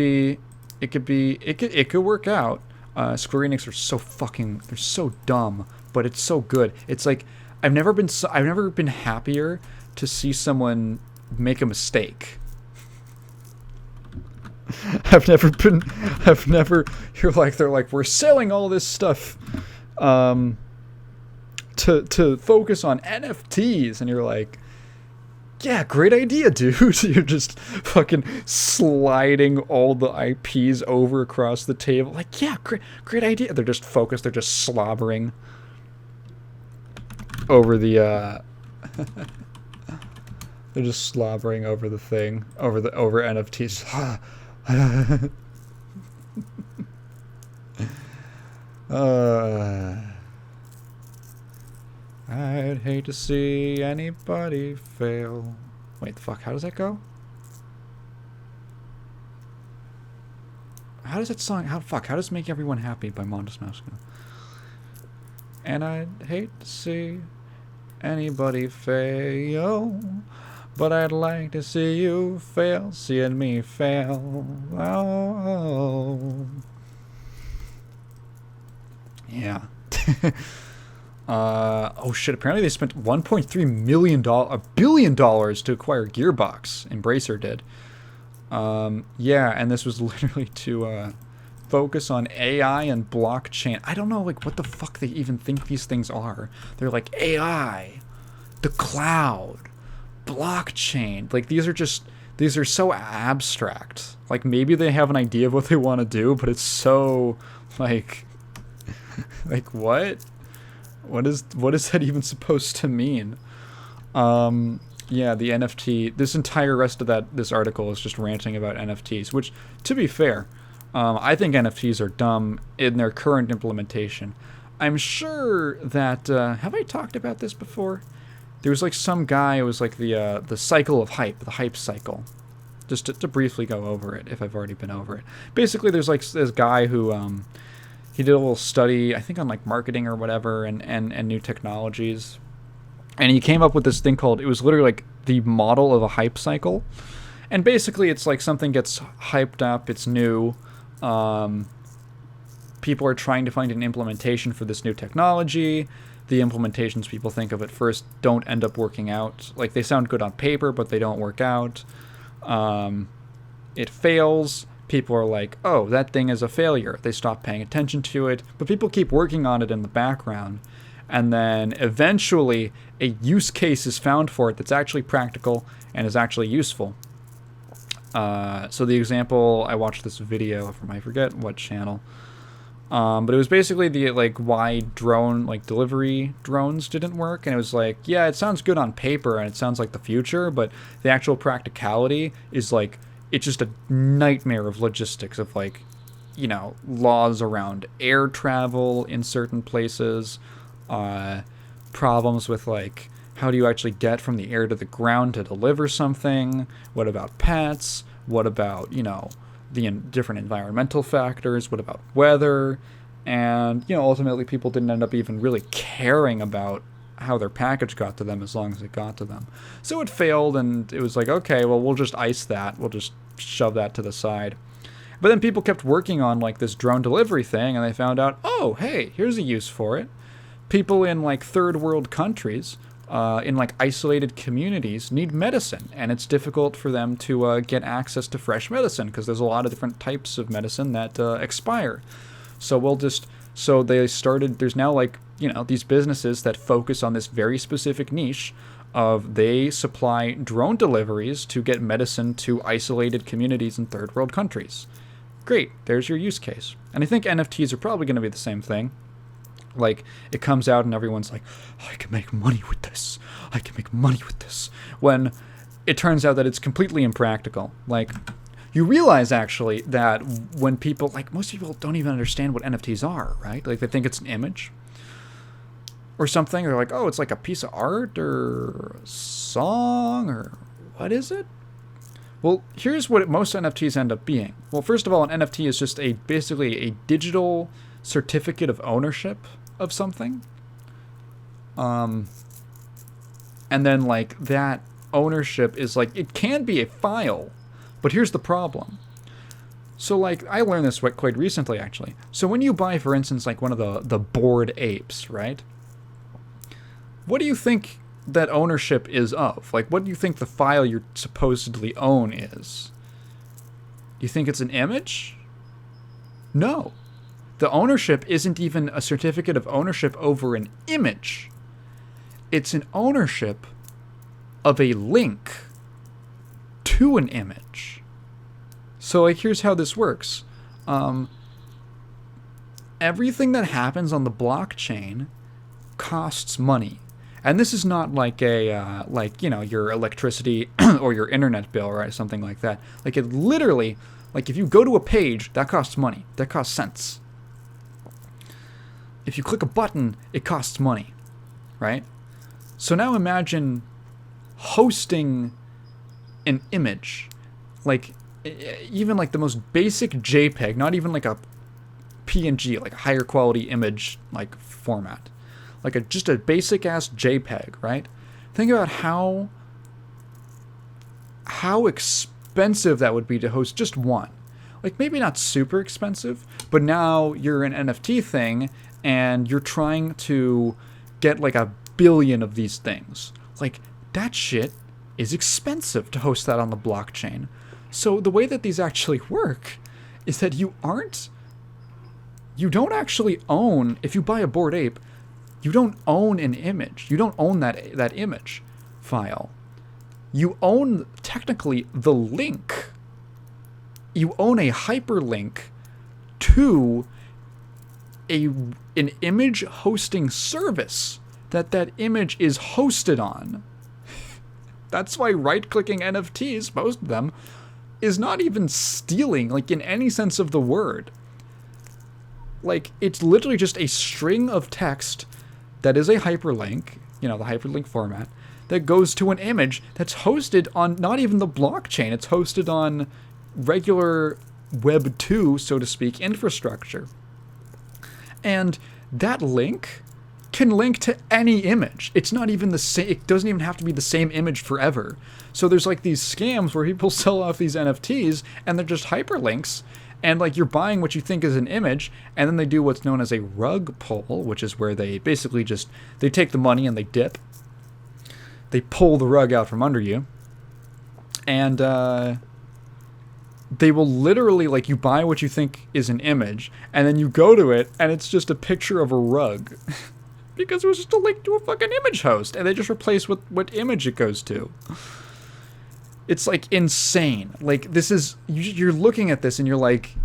work out. Square Enix they're so dumb, but it's so good. It's like, I've never been happier to see someone make a mistake. They're like, we're selling all this stuff to focus on NFTs, and you're like, yeah, great idea, dude. You're just fucking sliding all the IPs over across the table. Like, yeah, great idea. They're just focused, they're just slobbering over the they're just slobbering over the thing, over NFTs. I'd hate to see anybody fail. Wait, the fuck, how does that go? How does that song, how does Make Everyone Happy by Modest Mouse go? And I'd hate to see anybody fail, but I'd like to see you fail, seeing me fail. Oh. Yeah. Oh shit, apparently they spent $1.3 billion to acquire Gearbox. Embracer did. Yeah, and this was literally to focus on AI and blockchain. I don't know, like, what the fuck they even think these things are. They're like, AI, the cloud, blockchain. Like, these are so abstract. Like, maybe they have an idea of what they want to do, but it's so, like, like, what? What is that even supposed to mean? Yeah, the NFT, this entire rest of this article is just ranting about NFTs, which, to be fair, I think NFTs are dumb in their current implementation. I'm sure that, have I talked about this before? There was like some guy, it was like the cycle of hype, the hype cycle. Just to briefly go over it, if I've already been over it. Basically, there's like this guy who, he did a little study, I think on like marketing or whatever, and new technologies. And he came up with this thing called, it was literally like the model of a hype cycle. And basically it's like something gets hyped up, it's new. People are trying to find an implementation for this new technology. The implementations people think of at first don't end up working out. Like, they sound good on paper, but they don't work out. It fails. People are like, oh, that thing is a failure. They stop paying attention to it, but people keep working on it in the background. And then eventually a use case is found for it that's actually practical and is actually useful. So the example, I watched this video from, I forget what channel, but it was basically the, like, why drone, like, delivery drones didn't work. And it was like, yeah, it sounds good on paper and it sounds like the future, but the actual practicality is like, it's just a nightmare of logistics of, like, you know, laws around air travel in certain places, problems with, like, how do you actually get from the air to the ground to deliver something? What about pets? What about, you know, the different environmental factors? What about weather? And, ultimately people didn't end up even really caring about how their package got to them as long as it got to them. So it failed, and it was like, okay, well, we'll just ice that. We'll just shove that to the side. But then people kept working on, like, this drone delivery thing, and they found out, oh, hey, here's a use for it. People in, like, third world countries, in, like, isolated communities, need medicine, and it's difficult for them to get access to fresh medicine, because there's a lot of different types of medicine that expire. So they started, there's now, like, these businesses that focus on this very specific niche of they supply drone deliveries to get medicine to isolated communities in third world countries. Great, there's your use case. And I think NFTs are probably going to be the same thing. Like, it comes out and everyone's like, I can make money with this. I can make money with this. When it turns out that it's completely impractical. Like, you realize, actually, that when people, like, most people don't even understand what NFTs are, right? Like, they think it's an image or something. They're like, oh, it's like a piece of art or a song, or what is it? Well, here's what most NFTs end up being. Well, first of all, an NFT is just basically a digital certificate of ownership of something. And then, like, that ownership is, like, it can be a file, but here's the problem. So, like, I learned this quite recently, actually. So when you buy, for instance, like, one of the Bored Apes, right? What do you think that ownership is of? Like, what do you think the file you supposedly own is? Do you think it's an image? No. The ownership isn't even a certificate of ownership over an image. It's an ownership of a link to an image. So, like, here's how this works. Everything that happens on the blockchain costs money. And this is not like a, your electricity or your internet bill or something like that. Like, it literally, like, if you go to a page, that costs money. That costs cents. If you click a button, it costs money, right? So now imagine hosting an image, like, even like the most basic JPEG, not even like a PNG, like a higher quality image, like, format. Like just a basic ass JPEG, right? Think about how expensive that would be to host just one. Like, maybe not super expensive, but now you're an NFT thing and you're trying to get like 1 billion of these things. Like, that shit is expensive to host that on the blockchain. So the way that these actually work is that you don't actually own, if you buy a Bored Ape, you don't own an image. You don't own that image file. You own, technically, the link. You own a hyperlink to an image hosting service that image is hosted on. That's why right-clicking NFTs, most of them, is not even stealing, like, in any sense of the word. Like, it's literally just a string of text that is a hyperlink, the hyperlink format, that goes to an image that's hosted on not even the blockchain. It's hosted on regular Web 2, so to speak, infrastructure. And that link can link to any image. It's not even the same. It doesn't even have to be the same image forever. So there's like these scams where people sell off these NFTs and they're just hyperlinks. And, like, you're buying what you think is an image, and then they do what's known as a rug pull, which is where they basically they take the money and they dip. They pull the rug out from under you. And they will literally, like, you buy what you think is an image, and then you go to it, and it's just a picture of a rug. Because it was just a link to a fucking image host, and they just replace what image it goes to. It's, like, insane. Like, this is... You're looking at this and you're like,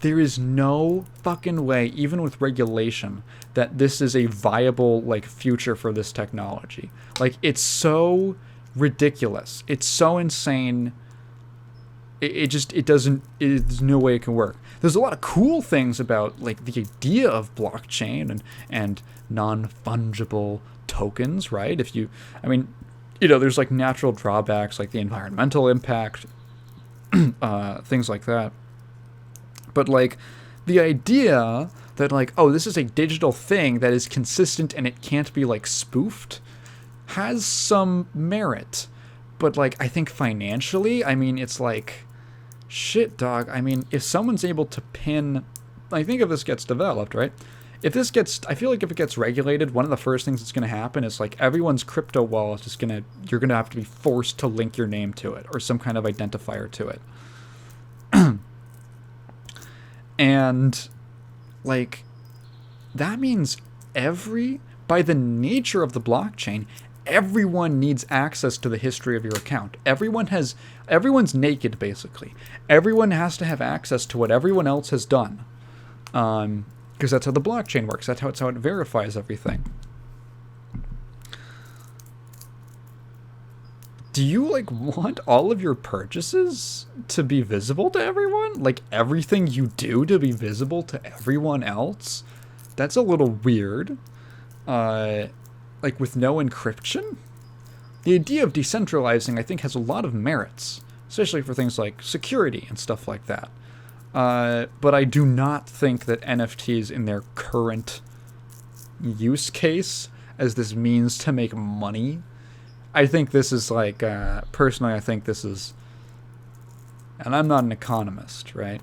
there is no fucking way, even with regulation, that this is a viable, like, future for this technology. Like, it's so ridiculous. It's so insane. There's no way it can work. There's a lot of cool things about, like, the idea of blockchain and non-fungible tokens, right? There's, like, natural drawbacks, like the environmental impact, things like that. But, like, the idea that like, oh, this is a digital thing that is consistent and it can't be like spoofed, has some merit. But like, I think financially, I mean, it's like, shit, dog. I mean, if someone's able to pin, I think if this gets developed, right? If this gets, I feel like if it gets regulated, one of the first things that's going to happen is like everyone's crypto wallet is just you're going to have to be forced to link your name to it or some kind of identifier to it. And like, that means by the nature of the blockchain, everyone needs access to the history of your account. Everyone's naked, basically. Everyone has to have access to what everyone else has done. Because that's how the blockchain works. That's how it verifies everything. Do you like want all of your purchases to be visible to everyone? Like everything you do to be visible to everyone else? That's a little weird. Like with no encryption? The idea of decentralizing, I think, has a lot of merits, especially for things like security and stuff like that. But I do not think that NFTs in their current use case as this means to make money, I think this is like, personally, I think this is, and I'm not an economist, right?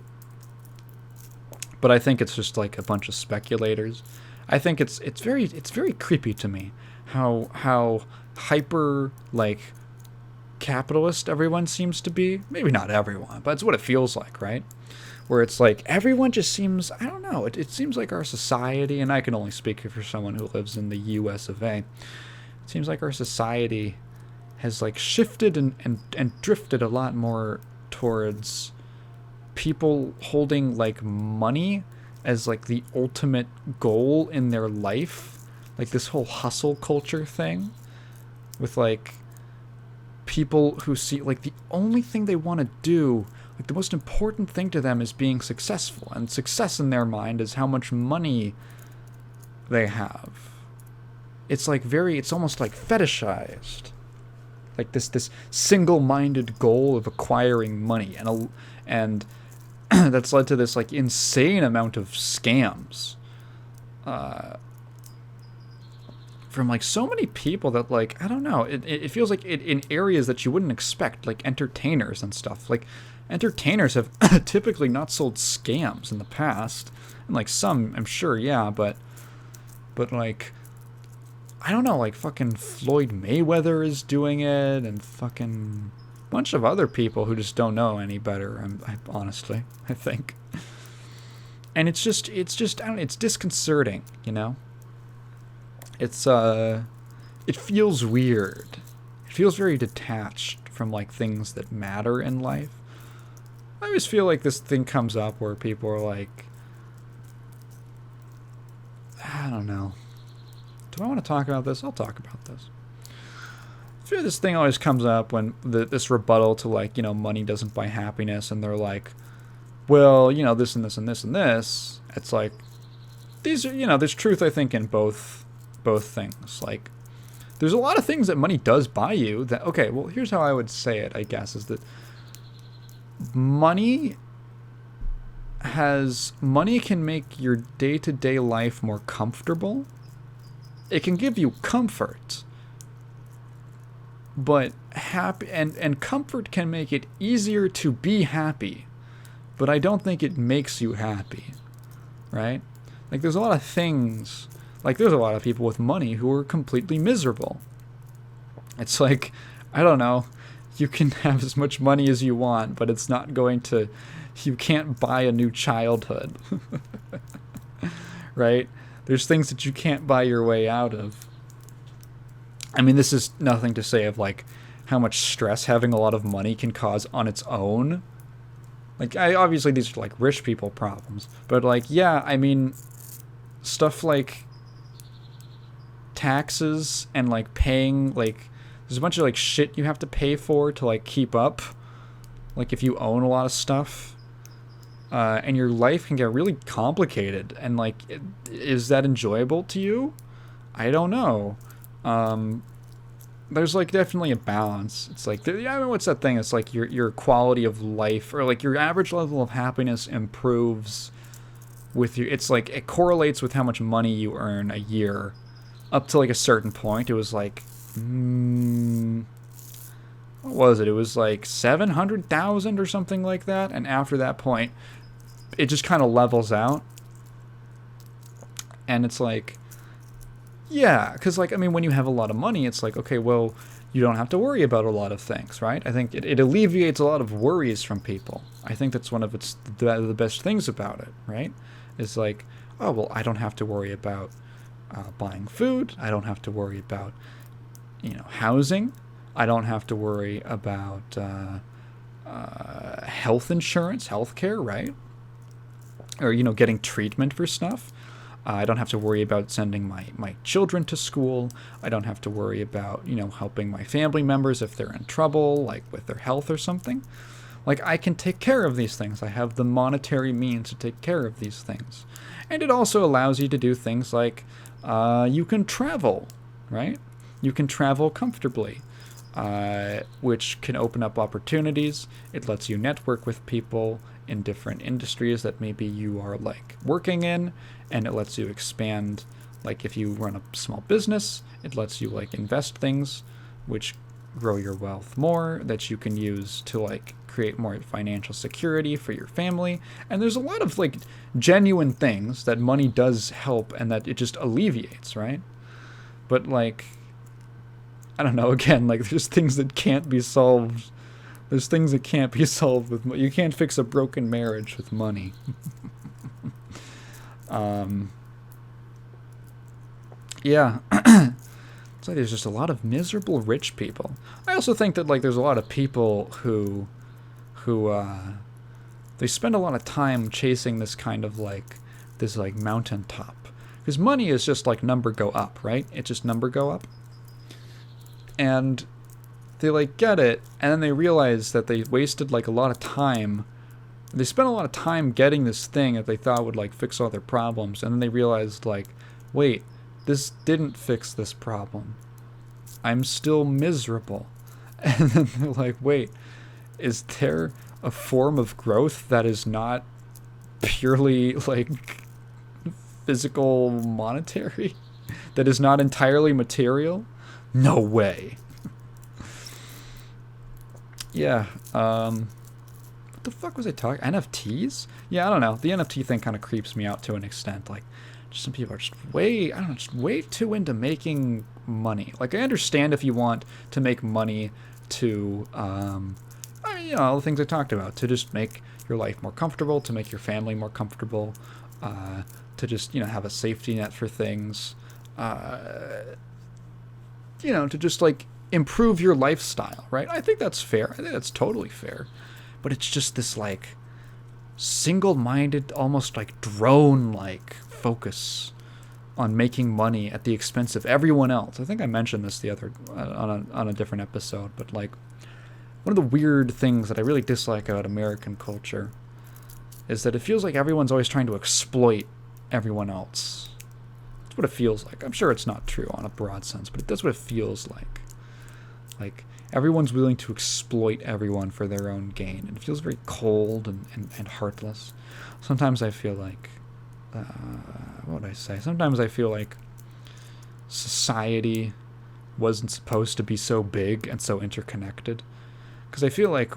But I think it's just like a bunch of speculators. I think it's very creepy to me how hyper like capitalist everyone seems to be. Maybe not everyone, but it's what it feels like, right? Where it's like everyone just seems, I don't know, it seems like our society, and I can only speak for someone who lives in the US of A, it seems like our society has like shifted and drifted a lot more towards people holding like money as like the ultimate goal in their life. Like this whole hustle culture thing with like people who see like the only thing they want to do, like the most important thing to them is being successful, and success in their mind is how much money they have. It's like it's almost like fetishized. Like this single-minded goal of acquiring money, and that's led to this like insane amount of scams from like so many people that like, I don't know, it feels like it in areas that you wouldn't expect, like entertainers and stuff. Like entertainers have typically not sold scams in the past, and like some I'm sure, yeah, but like I don't know, like fucking Floyd Mayweather is doing it, and fucking bunch of other people who just don't know any better. Honestly, I think. And it's just I don't know, it's disconcerting, you know. It's it feels weird. It feels very detached from like things that matter in life. I always feel like this thing comes up where people are like, I don't know. Do I want to talk about this? I'll talk about this. I feel this thing always comes up when this rebuttal to like, you know, money doesn't buy happiness, and they're like, well, you know, this and this and this and this. It's like, these are, you know, there's truth, I think, in both things. Like, there's a lot of things that money does buy you that, okay, well, here's how I would say it, I guess, is that money can make your day-to-day life more comfortable. It can give you comfort, but happy and comfort can make it easier to be happy, but I don't think it makes you happy, right? Like there's a lot of things, like there's a lot of people with money who are completely miserable. It's like, I don't know, you can have as much money as you want, but it's not going to, you can't buy a new childhood, right? There's things that you can't buy your way out of. I mean, this is nothing to say of like how much stress having a lot of money can cause on its own. Like, obviously these are like rich people problems, but like, yeah, I mean, stuff like taxes and like paying, like there's a bunch of like shit you have to pay for to like keep up. Like if you own a lot of stuff. And your life can get really complicated, and like, is that enjoyable to you? I don't know. There's like definitely a balance. It's like, I mean, what's that thing? It's like your quality of life, or like your average level of happiness improves with you. It's like it correlates with how much money you earn a year up to like a certain point. It was like what was it? It was like 700,000 or something like that. And after that point, it just kind of levels out. And it's like, yeah, because like, I mean, when you have a lot of money, it's like, okay, well, you don't have to worry about a lot of things, right? I think it alleviates a lot of worries from people. I think that's one of the best things about it, right? It's like, oh, well, I don't have to worry about buying food. I don't have to worry about, housing. I don't have to worry about health insurance, healthcare, right? Or, getting treatment for stuff. I don't have to worry about sending my children to school. I don't have to worry about, helping my family members if they're in trouble, like with their health or something. Like, I can take care of these things. I have the monetary means to take care of these things. And it also allows you to do things like you can travel, right? You can travel comfortably, which can open up opportunities. It lets you network with people in different industries that maybe you are like working in, and it lets you expand. Like if you run a small business, it lets you like invest things which grow your wealth more, that you can use to like create more financial security for your family. And there's a lot of like genuine things that money does help and that it just alleviates, right? But like, I don't know, again, like there's things that can't be solved. There's things that can't be solved with money. You can't fix a broken marriage with money. Yeah. It's like there's just a lot of miserable rich people. I also think that like there's a lot of people who they spend a lot of time chasing this kind of like this like mountaintop. Because money is just like number go up, right? It's just number go up. And they like get it, and then they realize that they wasted like a lot of time. They spent a lot of time getting this thing that they thought would like fix all their problems, and then they realized like, wait, this didn't fix this problem. I'm still miserable. And then they're like, wait, is there a form of growth that is not purely like physical, monetary? That is not entirely material? No way. Yeah, what the fuck was I talking? NFTs? Yeah, I don't know. The NFT thing kind of creeps me out to an extent. Like, just some people are just way too into making money. Like, I understand if you want to make money to, all the things I talked about, to just make your life more comfortable, to make your family more comfortable, to just, have a safety net for things, to just, like, improve your lifestyle, right? I think that's fair. I think that's totally fair. But it's just this, like, single-minded, almost, like, drone-like focus on making money at the expense of everyone else. I think I mentioned this the other on a different episode, but, like, one of the weird things that I really dislike about American culture is that it feels like everyone's always trying to exploit everyone else. That's what it feels like. I'm sure it's not true on a broad sense, but that's what it feels like. Like, everyone's willing to exploit everyone for their own gain. And it feels very cold and heartless. Sometimes I feel like, what would I say? Sometimes I feel like society wasn't supposed to be so big and so interconnected. Because I feel like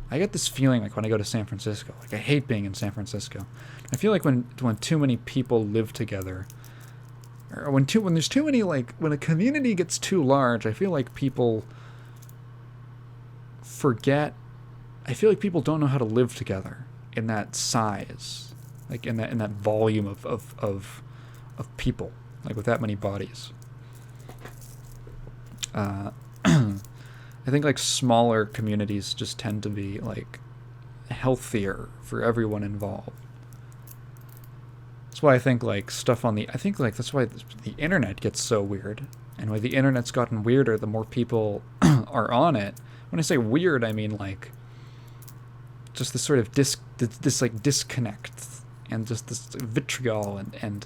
I get this feeling like when I go to San Francisco. Like, I hate being in San Francisco. I feel like when too many people live together, or when there's too many, like, when a community gets too large, I feel like people forget. I feel like people don't know how to live together in that size, like in that volume of people, like with that many bodies. I think like smaller communities just tend to be like healthier for everyone involved. That's why I think like stuff on the, I think like that's why the internet gets so weird, and why the internet's gotten weirder the more people are on it. When I say weird, I mean like just this sort of this like disconnect, and just this vitriol and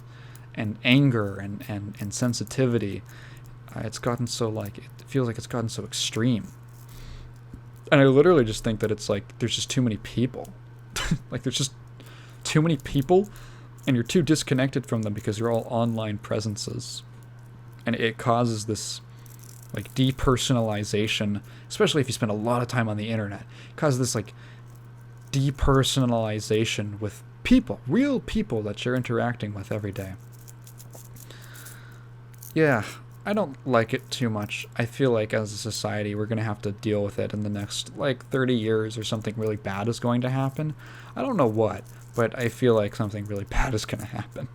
anger and sensitivity. It's gotten so like, it feels like it's gotten so extreme. And I literally just think that it's like there's just too many people. Like, there's just too many people, and you're too disconnected from them because you're all online presences. And it causes this, like, depersonalization, especially if you spend a lot of time on the internet. It causes this, like, depersonalization with people, real people that you're interacting with every day. Yeah, I don't like it too much. I feel like as a society, we're going to have to deal with it in the next, like, 30 years or something really bad is going to happen. I don't know what, but I feel like something really bad is going to happen.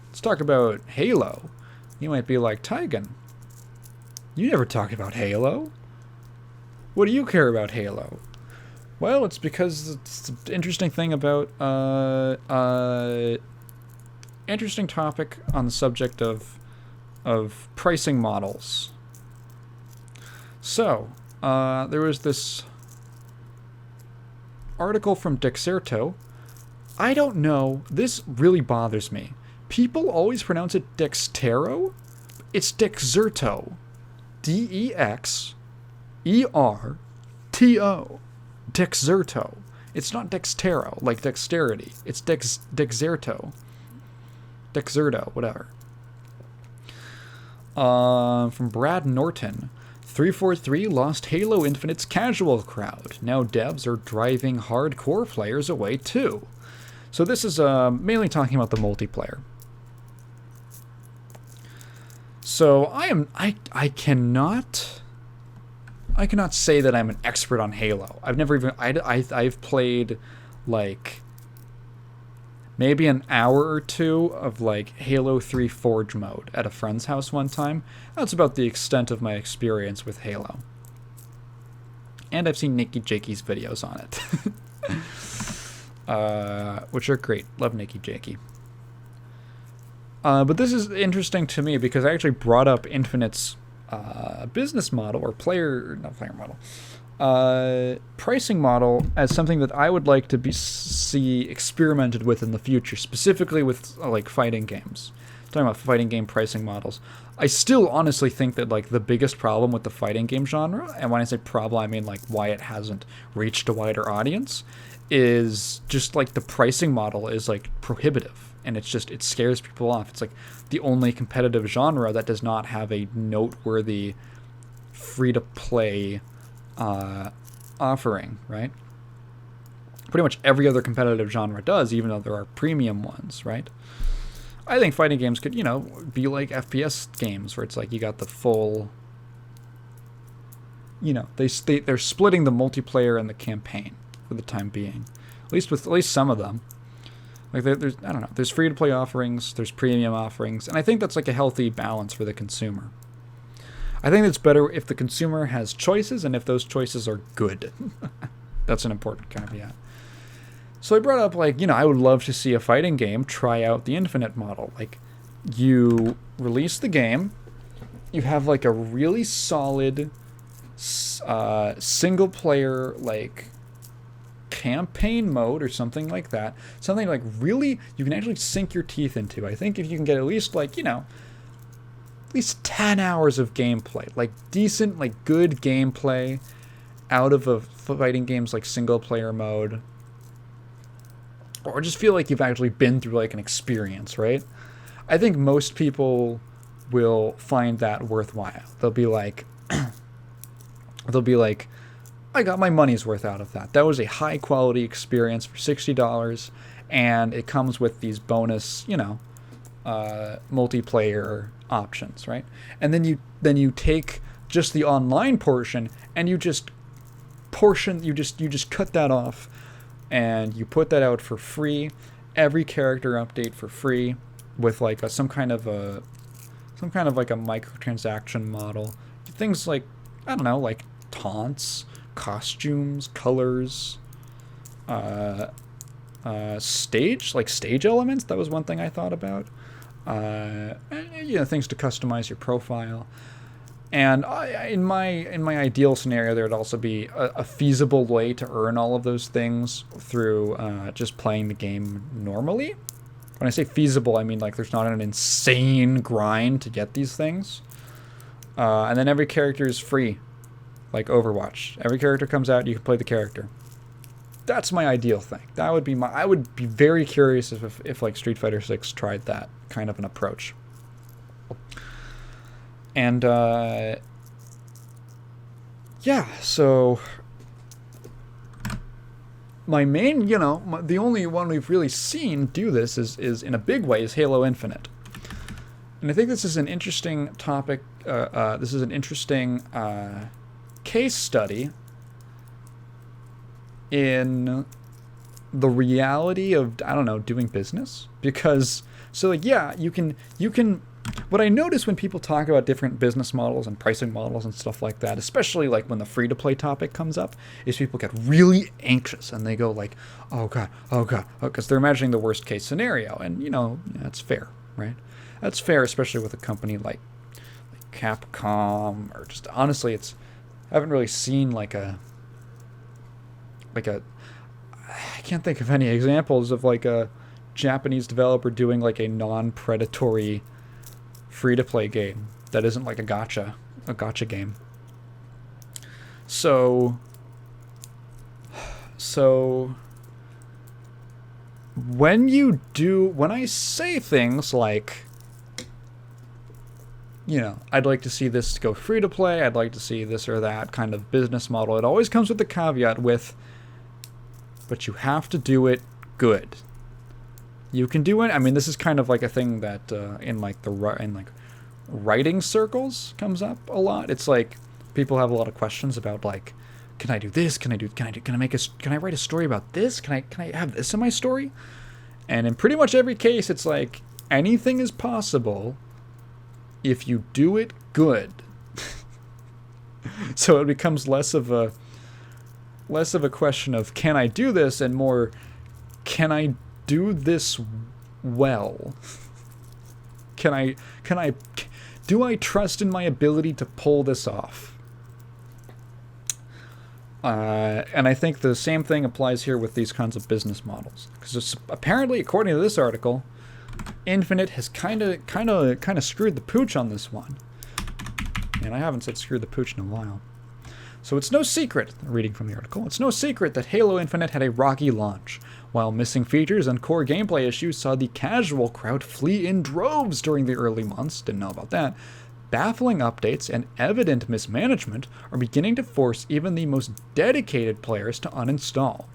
Let's talk about Halo. You might be like, Tygan, you never talk about Halo. What do you care about Halo? Well, it's because it's an interesting thing about interesting topic on the subject of pricing models. So, there was this article from Dexerto. I don't know. This really bothers me. People always pronounce it Dextero. It's Dexerto. Dexerto. Dexerto. It's not Dextero, like dexterity. It's Dexerto. Dexerto, whatever. From Brad Norton. 343 lost Halo Infinite's casual crowd. Now devs are driving hardcore players away too. So this is mainly talking about the multiplayer. So I cannot say that I'm an expert on Halo. I've never even I've played like maybe an hour or two of like Halo 3 Forge mode at a friend's house one time. That's about the extent of my experience with Halo. And I've seen Nikki Jakey's videos on it. Which are great. Love Nikki Jakey. But this is interesting to me because I actually brought up Infinite's business model or pricing model as something that I would like to see experimented with in the future, specifically with like fighting games. Talking about fighting game pricing models. I still honestly think that like the biggest problem with the fighting game genre, and when I say problem I mean like why it hasn't reached a wider audience, is just like the pricing model is like prohibitive, and it scares people off. It's like the only competitive genre that does not have a noteworthy free-to-play offering, right? Pretty much every other competitive genre does, even though there are premium ones, right? I think fighting games could, be like FPS games, where it's like you got the full, they're splitting the multiplayer and the campaign for the time being, at least some of them. Like there's I don't know, there's free to play offerings, there's premium offerings, and I think that's like a healthy balance for the consumer. I think it's better if the consumer has choices and if those choices are good. That's an important caveat. So I brought up I would love to see a fighting game try out the Infinite model. Like you release the game, you have like a really solid single player campaign mode or something like that. Something like really you can actually sink your teeth into. I think if you can get at least at least 10 hours of gameplay, like decent, like good gameplay out of a fighting game's like single player mode, or just feel like you've actually been through like an experience, right? I think most people will find that worthwhile. They'll be like, I got my money's worth out of that. That was a high quality experience for $60, and it comes with these bonus, multiplayer options, right? And then you take just the online portion and you just cut that off, and you put that out for free, every character update for free, with like some kind of like a microtransaction model. Things like, I don't know, like taunts, costumes, colors, stage elements. That was one thing I thought about. Things to customize your profile. And in my ideal scenario, there would also be a feasible way to earn all of those things through just playing the game normally. When I say feasible, I mean like there's not an insane grind to get these things. And then every character is free. like Overwatch. Every character comes out, you can play the character. That's my ideal thing. That would be I would be very curious if like Street Fighter 6 tried that kind of an approach. And yeah, so my main, the only one we've really seen do this is in a big way is Halo Infinite. And I think this is an interesting topic. This is an interesting case study in the reality of, doing business. Because, you can what I notice when people talk about different business models and pricing models and stuff like that, especially like when the free-to-play topic comes up, is people get really anxious and they go like, oh God, because they're imagining the worst case scenario. And, that's fair, right? That's fair, especially with a company like Capcom, or just honestly, I haven't really seen like a I can't think of any examples of like a Japanese developer doing like a non-predatory free-to-play game that isn't like a gotcha game. So when I say things like, I'd like to see this go free-to-play, I'd like to see this or that kind of business model, it always comes with the caveat but you have to do it good. You can do it. I mean, this is kind of like a thing that in writing circles comes up a lot. It's like people have a lot of questions about like, can I do this? Can I write a story about this? Can I have this in my story? And in pretty much every case, it's like anything is possible if you do it good. So it becomes less of a question of can I do this and more can I do this well? Do I trust in my ability to pull this off? And I think the same thing applies here with these kinds of business models, because apparently, according to this article, Infinite has kind of screwed the pooch on this one. And I haven't said screw the pooch in a while. So it's no secret, reading from the article, it's no secret that Halo Infinite had a rocky launch. While missing features and core gameplay issues saw the casual crowd flee in droves during the early months, didn't know about that, baffling updates and evident mismanagement are beginning to force even the most dedicated players to uninstall.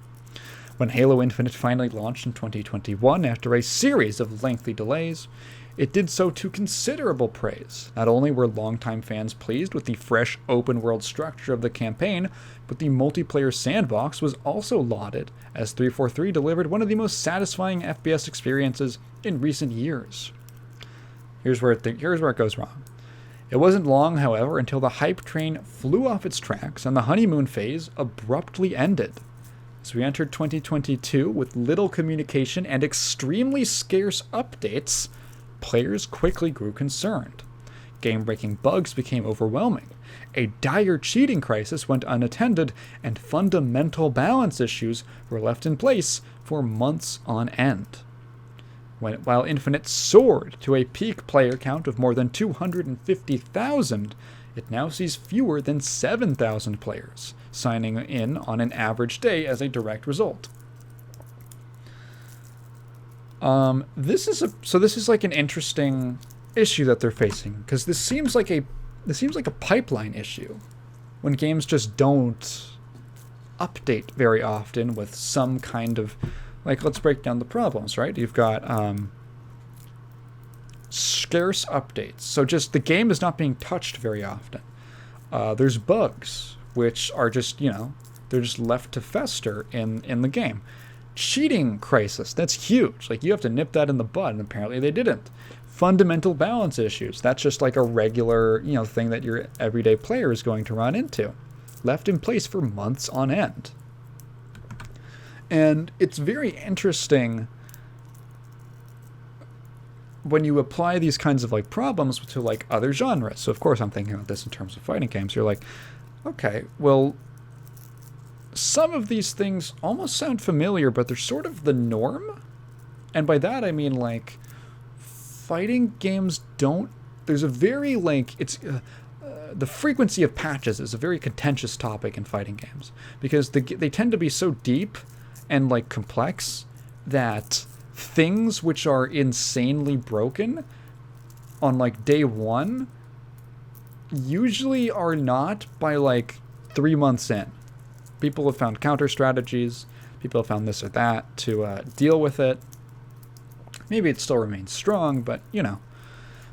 When Halo Infinite finally launched in 2021 after a series of lengthy delays, it did so to considerable praise. Not only were longtime fans pleased with the fresh open-world structure of the campaign, but the multiplayer sandbox was also lauded, as 343 delivered one of the most satisfying FPS experiences in recent years. Here's where it goes wrong. It wasn't long, however, until the hype train flew off its tracks and the honeymoon phase abruptly ended. As we entered 2022 with little communication and extremely scarce updates, players quickly grew concerned. Game-breaking bugs became overwhelming. A dire cheating crisis went unattended, and fundamental balance issues were left in place for months on end. While Infinite soared to a peak player count of more than 250,000, it now sees fewer than 7,000 players signing in on an average day as a direct result. This is like an interesting issue that they're facing, because this seems like a pipeline issue when games just don't update very often with some kind of, like, let's break down the problems, right? You've got scarce updates, so just the game is not being touched very often. There's bugs which are just, they're just left to fester in the game. Cheating crisis, that's huge. Like, you have to nip that in the bud, and apparently they didn't. Fundamental balance issues, that's just like a regular, thing that your everyday player is going to run into. Left in place for months on end. And it's very interesting when you apply these kinds of like problems to like other genres. So of course I'm thinking of this in terms of fighting games. You're like, okay, well, some of these things almost sound familiar, but they're sort of the norm. And by that I mean, like, fighting games don't, there's a very, like, it's the frequency of patches is a very contentious topic in fighting games because they tend to be so deep and like complex that things which are insanely broken on like day one usually are not by like 3 months in. People have found counter strategies, people have found this or that to deal with it. Maybe it still remains strong, but you know.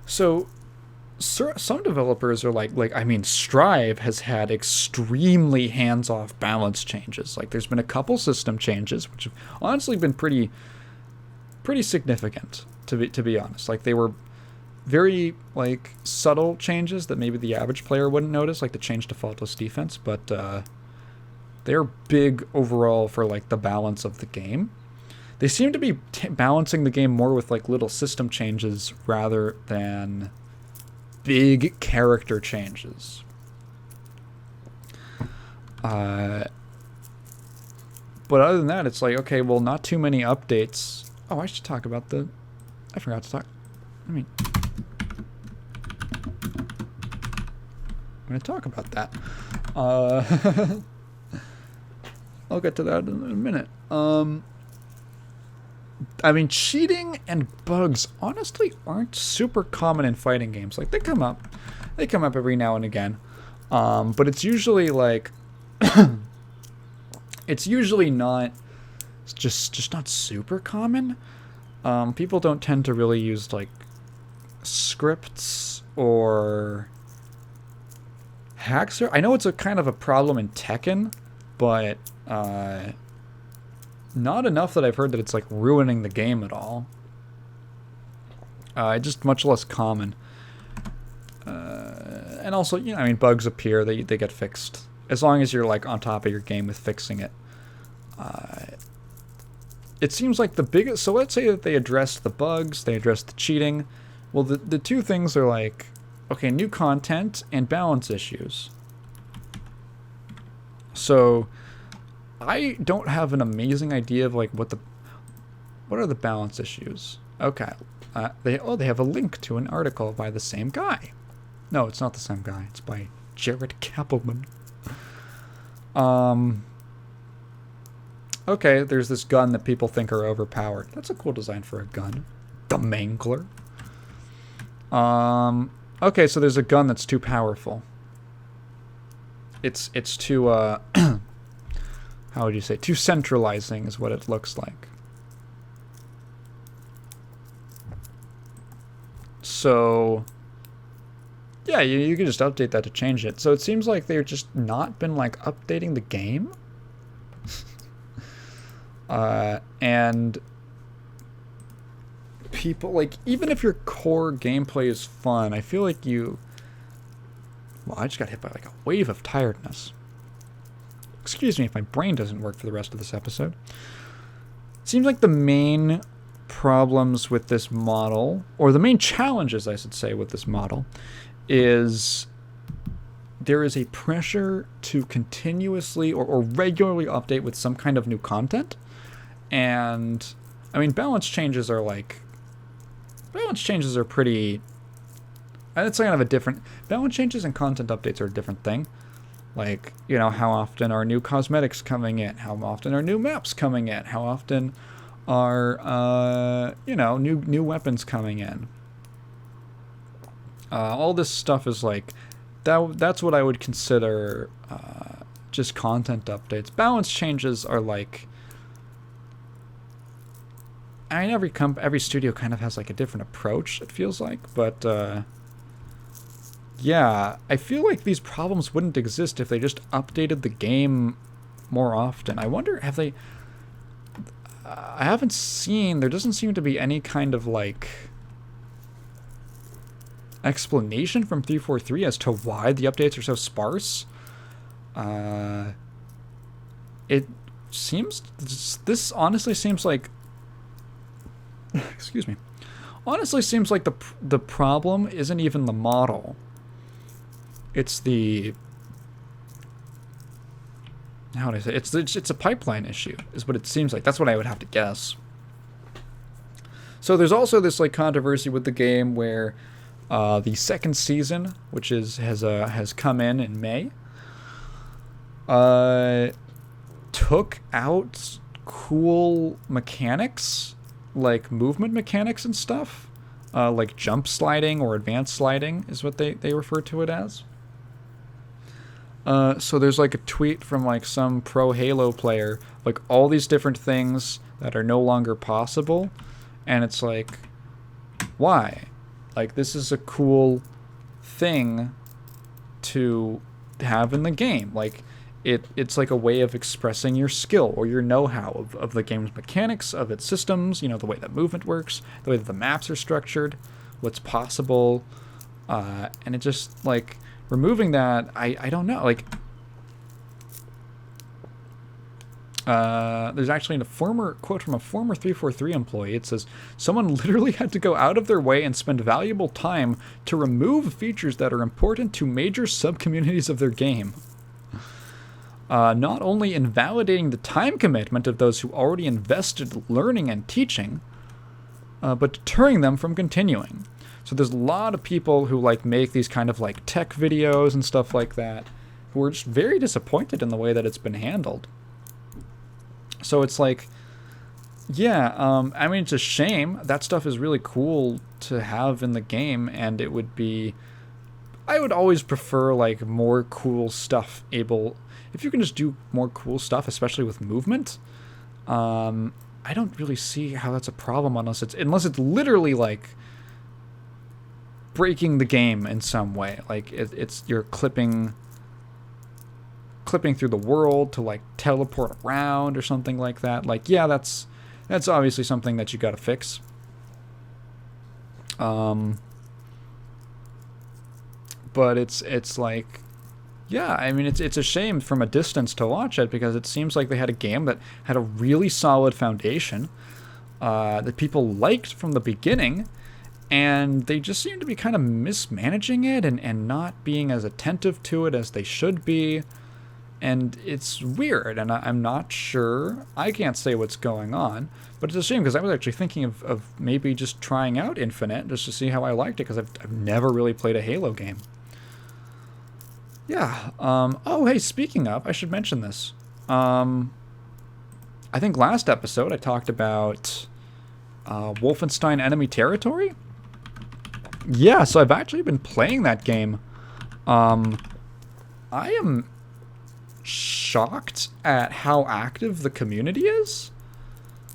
So some developers are like I mean, Strive has had extremely hands-off balance changes. Like there's been a couple system changes which have honestly been pretty significant to be honest. Like they were very like subtle changes that maybe the average player wouldn't notice, like the change to faultless defense, but they're big overall for like the balance of the game. They seem to be balancing the game more with like little system changes rather than big character changes. But other than that, it's like, okay, well, not too many updates. Oh, I should talk about I forgot to talk. I'm going to talk about that. I'll get to that in a minute. I mean, cheating and bugs honestly aren't super common in fighting games. Like they come up every now and again, but it's usually like it's usually not just not super common. People don't tend to really use like scripts or hacks. I know it's a kind of a problem in Tekken, but not enough that I've heard that it's like ruining the game at all. Just much less common. And also, you know, I mean, bugs appear, they get fixed. As long as you're like on top of your game with fixing it. It seems like the biggest, so let's say that they addressed the bugs, they addressed the cheating. Well, the two things are like, okay, new content and balance issues. So I don't have an amazing idea of like what are the balance issues. Okay, they have a link to an article by the same guy. No, it's not the same guy. It's by Jared Kappelman. Okay, there's this gun that people think are overpowered. That's a cool design for a gun. The Mangler. Okay, so there's a gun that's too powerful. It's too how would you say? Too centralizing is what it looks like. So yeah, you can just update that to change it. So it seems like they've just not been like updating the game. And people, like, even if your core gameplay is fun, I feel like well, I just got hit by like a wave of tiredness. Excuse me if my brain doesn't work for the rest of this episode. It seems like the main problems with this model, or the main challenges, I should say, with this model, is there is a pressure to continuously or regularly update with some kind of new content. And, I mean, balance changes are pretty... It's kind of a different... Balance changes and content updates are a different thing. Like, you know, how often are new cosmetics coming in? How often are new maps coming in? How often are, you know, new weapons coming in? All this stuff is like... That's what I would consider just content updates. Balance changes are like... I mean, every studio kind of has like a different approach, it feels like, but yeah, I feel like these problems wouldn't exist if they just updated the game more often. I wonder, have they... I haven't seen... There doesn't seem to be any kind of, like, explanation from 343 as to why the updates are so sparse. It seems... This honestly seems like... Excuse me. Honestly seems like the problem isn't even the model. It's the... How would I say? It's a pipeline issue, is what it seems like. That's what I would have to guess. So there's also this like controversy with the game where The second season, which has come in May, uh, took out cool mechanics, like movement mechanics and stuff, like jump sliding or advanced sliding is what they refer to it as. So there's like a tweet from like some pro Halo player, like all these different things that are no longer possible, and it's like, why? Like, this is a cool thing to have in the game. Like, it's like a way of expressing your skill or your know-how of the game's mechanics, of its systems, you know, the way that movement works, the way that the maps are structured, what's possible, and it just, like, removing that, I don't know, like, there's actually a former quote from a former 343 employee. It says, someone literally had to go out of their way and spend valuable time to remove features that are important to major sub-communities of their game. Not only invalidating the time commitment of those who already invested learning and teaching, but deterring them from continuing. So there's a lot of people who like make these kind of like tech videos and stuff like that who are just very disappointed in the way that it's been handled. So it's like, yeah, I mean, it's a shame. That stuff is really cool to have in the game, and it would be... I would always prefer, like, more cool stuff able... If you can just do more cool stuff, especially with movement, I don't really see how that's a problem unless it's literally, like, breaking the game in some way. Like, it's you're clipping through the world to like teleport around or something like that. Like, yeah, that's obviously something that you gotta fix. But it's like, yeah, I mean, it's a shame from a distance to watch it, because it seems like they had a game that had a really solid foundation that people liked from the beginning, and they just seem to be kind of mismanaging it and not being as attentive to it as they should be. And it's weird, and I'm not sure. I can't say what's going on, but it's a shame, because I was actually thinking of maybe just trying out Infinite just to see how I liked it, because I've never really played a Halo game. Yeah. Oh, hey, speaking of, I should mention this. I think last episode I talked about Wolfenstein Enemy Territory. Yeah, so I've actually been playing that game. I am shocked at how active the community is.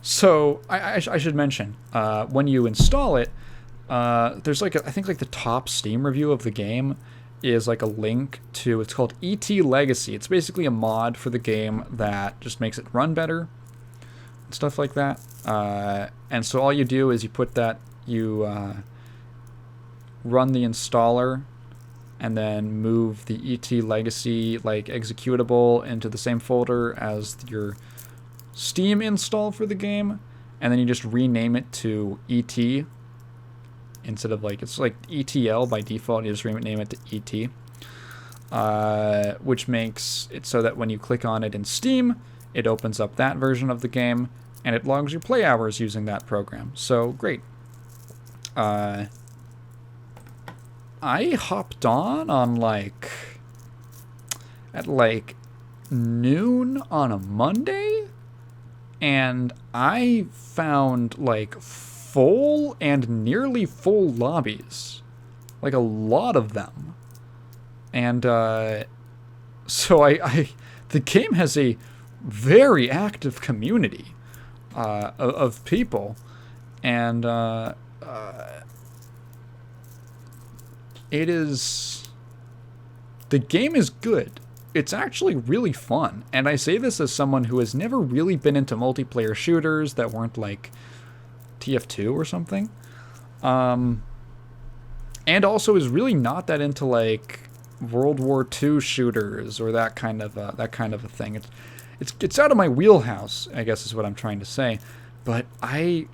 So I should mention, when you install it, there's like I think like the top Steam review of the game is like a link to, it's called ET Legacy. It's basically a mod for the game that just makes it run better and stuff like that. And so all you do is you put that, you run the installer, and then move the ET Legacy like executable into the same folder as your Steam install for the game, and then you just rename it to ET instead of like, it's like ETL by default. You just rename it to ET, which makes it so that when you click on it in Steam, it opens up that version of the game and it logs your play hours using that program. So great. I hopped on like at like noon on a Monday, and I found like full and nearly full lobbies, like a lot of them. And so I the game has a very active community of people, and the game is good. It's actually really fun. And I say this as someone who has never really been into multiplayer shooters that weren't like TF2 or something. And also is really not that into like World War II shooters or that kind of a thing. It's out of my wheelhouse, I guess is what I'm trying to say. But I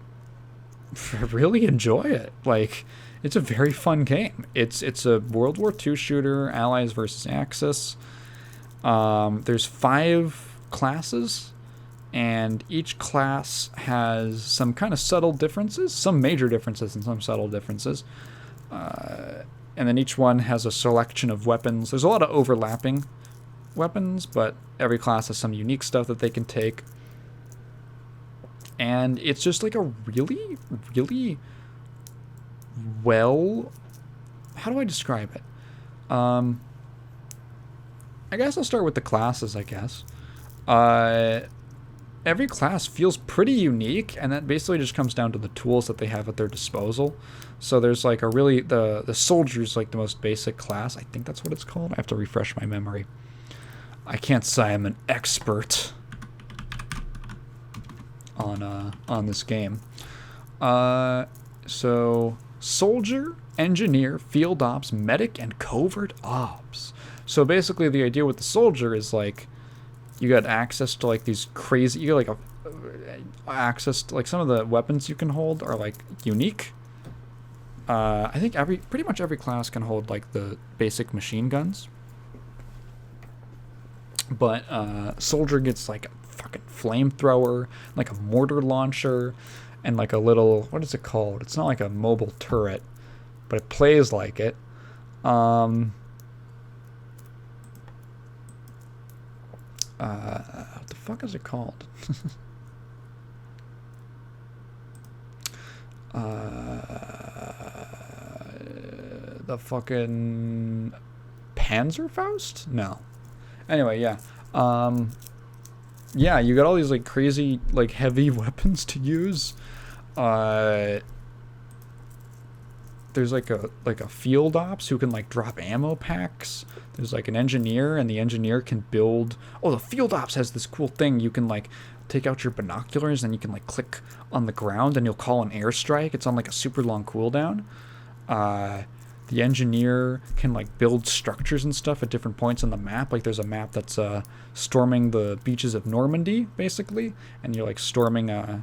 really enjoy it. Like, it's a very fun game. It's a World War II shooter, Allies versus Axis. There's 5 classes, and each class has some kind of subtle differences, some major differences and some subtle differences. And then each one has a selection of weapons. There's a lot of overlapping weapons, but every class has some unique stuff that they can take. And it's just like a really, really well... How do I describe it? I guess I'll start with the classes, I guess. Every class feels pretty unique, and that basically just comes down to the tools that they have at their disposal. So there's like a really... The soldier's like the most basic class. I think that's what it's called. I have to refresh my memory. I can't say I'm an expert on this game. So soldier, engineer, field ops, medic, and covert ops. So basically the idea with the soldier is like you got access to like these crazy, you got like access to like some of the weapons you can hold are like unique. I think pretty much every class can hold like the basic machine guns. But soldier gets like a fucking flamethrower, like a mortar launcher, and like a little, what is it called? It's not like a mobile turret, but it plays like it. What the fuck is it called? The fucking Panzerfaust? No. Anyway, yeah. Yeah, you got all these like crazy, like heavy weapons to use. There's like a field ops who can like drop ammo packs. There's like an engineer, and the engineer can build... Oh, the field ops has this cool thing. You can like take out your binoculars, and you can like click on the ground, and you'll call an airstrike. It's on like a super long cooldown. The engineer can like build structures and stuff at different points on the map. Like there's a map that's storming the beaches of Normandy, basically, and you're like storming a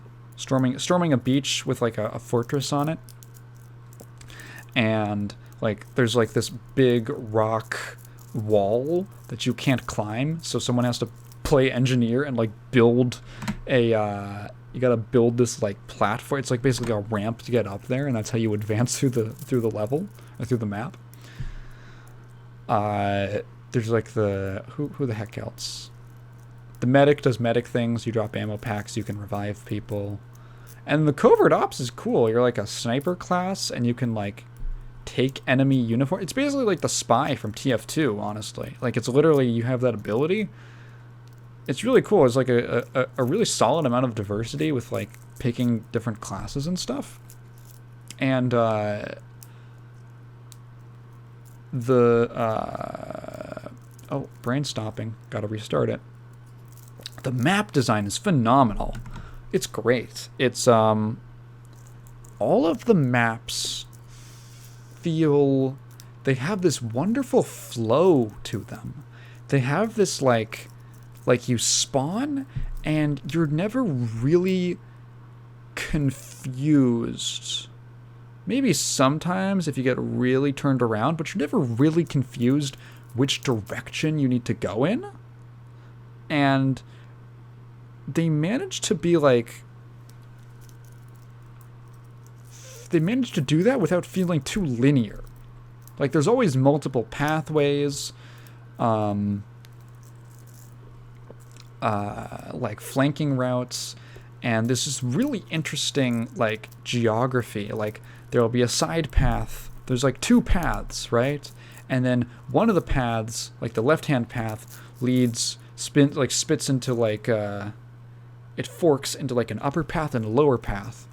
beach with like a fortress on it. And like there's like this big rock wall that you can't climb, so someone has to play engineer and like build a you gotta build this like platform. It's like basically a ramp to get up there, and that's how you advance through the level or through the map. There's like the who the heck else? The medic does medic things. You drop ammo packs. You can revive people. And the covert ops is cool. You're like a sniper class, and you can like take enemy uniform. It's basically like the spy from TF2, honestly. Like it's literally you have that ability. It's really cool. It's like a really solid amount of diversity with like picking different classes and stuff. And oh, brain stopping. Gotta restart it. The map design is phenomenal. It's great. It's all of the maps feel, they have this wonderful flow to them. They have this like you spawn and you're never really confused. Maybe sometimes if you get really turned around, but you're never really confused which direction you need to go in. And they managed to be like, they managed to do that without feeling too linear. Like there's always multiple pathways, like flanking routes, and this is really interesting like geography. Like there'll be a side path. There's like two paths, right? And then one of the paths, like the left-hand path, spits into like it forks into like an upper path and a lower path.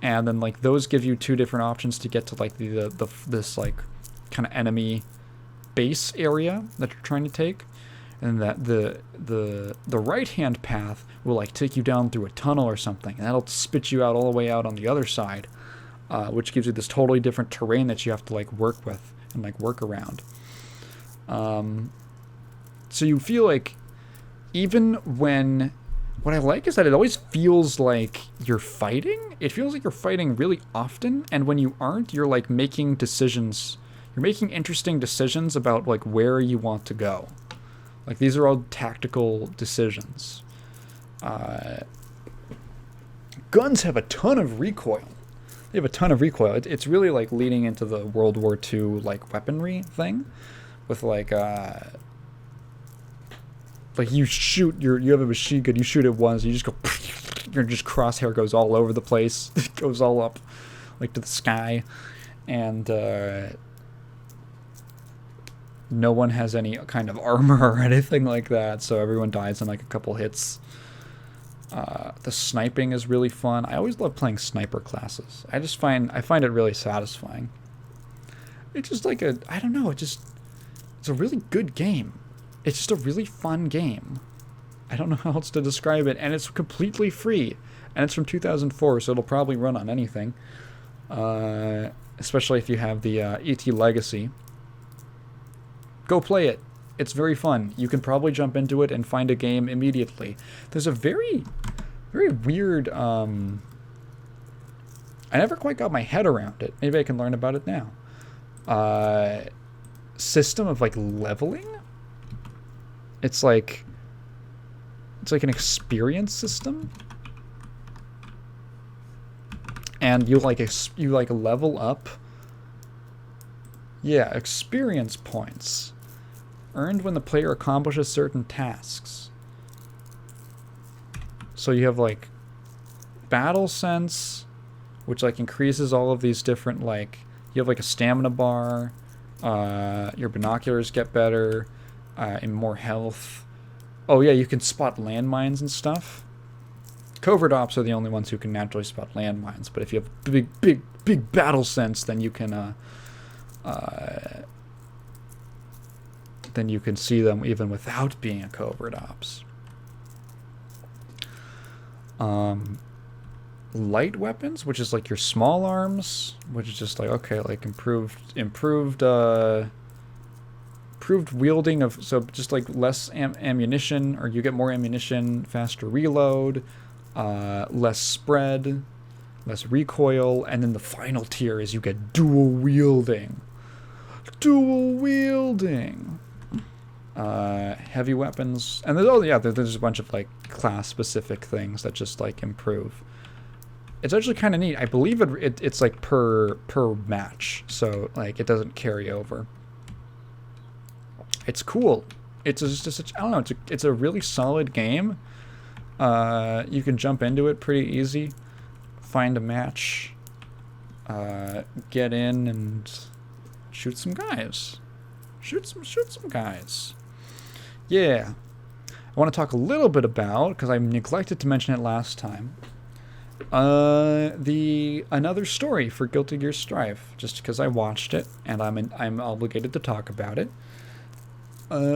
And then like those give you two different options to get to like this like kind of enemy base area that you're trying to take. And that the right hand path will like take you down through a tunnel or something, and that'll spit you out all the way out on the other side, which gives you this totally different terrain that you have to like work with and like work around. So you feel like even when, what I like is that it always feels like you're fighting. It feels like you're fighting really often, and when you aren't, you're like making decisions. You're making interesting decisions about like where you want to go. Like these are all tactical decisions. Guns have a ton of recoil. You have a ton of recoil. It's really like leading into the World War II like weaponry thing, with like you shoot you have a machine gun, you shoot it once, you just go, your just crosshair goes all over the place, it goes all up like to the sky, and no one has any kind of armor or anything like that, so everyone dies in like a couple hits. The sniping is really fun. I always love playing sniper classes. I find it really satisfying. It's just like I don't know, it's a really good game. It's just a really fun game. I don't know how else to describe it, and it's completely free. And it's from 2004, so it'll probably run on anything. Especially if you have the ET Legacy. Go play it. It's very fun. You can probably jump into it and find a game immediately. There's a very, very weird... I never quite got my head around it. Maybe I can learn about it now. System of, like, leveling? It's like an experience system. And you level up. Yeah, experience points. Earned when the player accomplishes certain tasks. So you have like battle sense, which like increases all of these different, like, you have like a stamina bar, your binoculars get better, and more health. Oh yeah, you can spot landmines and stuff. Covert ops are the only ones who can naturally spot landmines, but if you have big battle sense, then you can see them even without being a covert ops. Light weapons, which is like your small arms, which is just like, okay, like improved wielding of, so just like less ammunition, or you get more ammunition, faster reload, less spread, less recoil, and then the final tier is you get dual wielding. Heavy weapons, and there's a bunch of like class specific things that just like improve. It's actually kind of neat. I believe it's like per match, so like it doesn't carry over. It's cool. It's just I don't know. It's a really solid game. You can jump into it pretty easy, find a match, get in and shoot some guys. Shoot some guys. Yeah. I want to talk a little bit about, because I neglected to mention it last time, another story for Guilty Gear Strive, just because I watched it and I'm obligated to talk about it.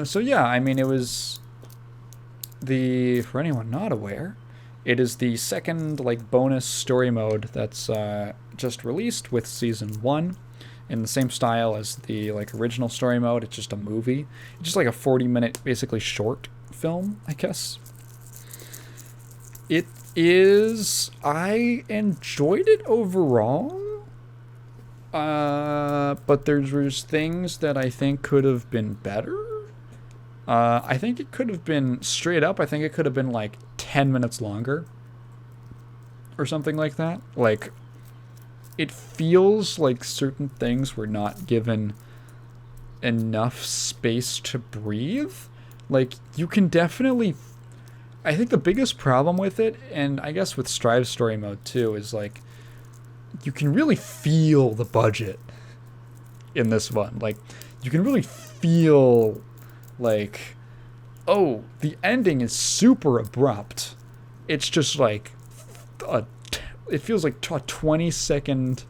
So yeah, I mean, it was for anyone not aware, it is the second like bonus story mode that's just released with season 1. In the same style as the like original story mode. It's just a movie. It's just like a 40-minute, basically short film, I guess. It is... I enjoyed it overall. But there's things that I think could have been better. I think it could have been, straight up, I think it could have been like 10 minutes longer. Or something like that. Like... It feels like certain things were not given enough space to breathe. Like, you can definitely... I think the biggest problem with it, and I guess with Strive Story Mode too, is like, you can really feel the budget in this one. Like, you can really feel, like, oh, the ending is super abrupt. It's just like it feels like a 20-second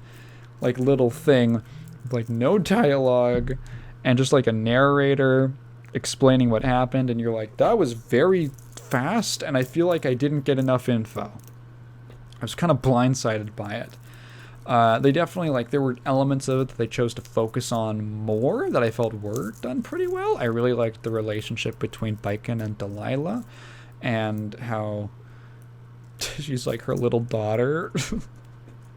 like little thing, like no dialogue, and just like a narrator explaining what happened, and you're like, that was very fast, and I feel like I didn't get enough info. I was kind of blindsided by it. They definitely, like, there were elements of it that they chose to focus on more that I felt were done pretty well. I really liked the relationship between Baiken and Delilah, and how she's like her little daughter.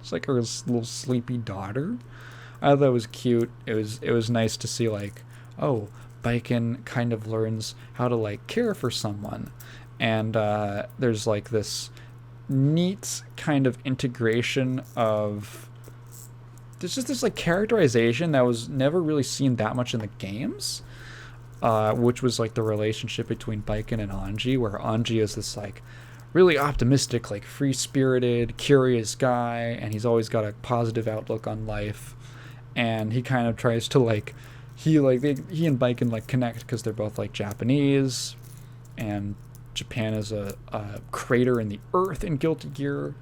It's like her little sleepy daughter. I thought that was cute. It was nice to see, like, oh, Baiken kind of learns how to like care for someone, and there's like this neat kind of integration of there's just this like characterization that was never really seen that much in the games, which was like the relationship between Baiken and Anji, where Anji is this like really optimistic, like free-spirited, curious guy, and he's always got a positive outlook on life, and he kind of tries to like he and Baiken like connect because they're both like Japanese, and Japan is a crater in the earth in Guilty Gear,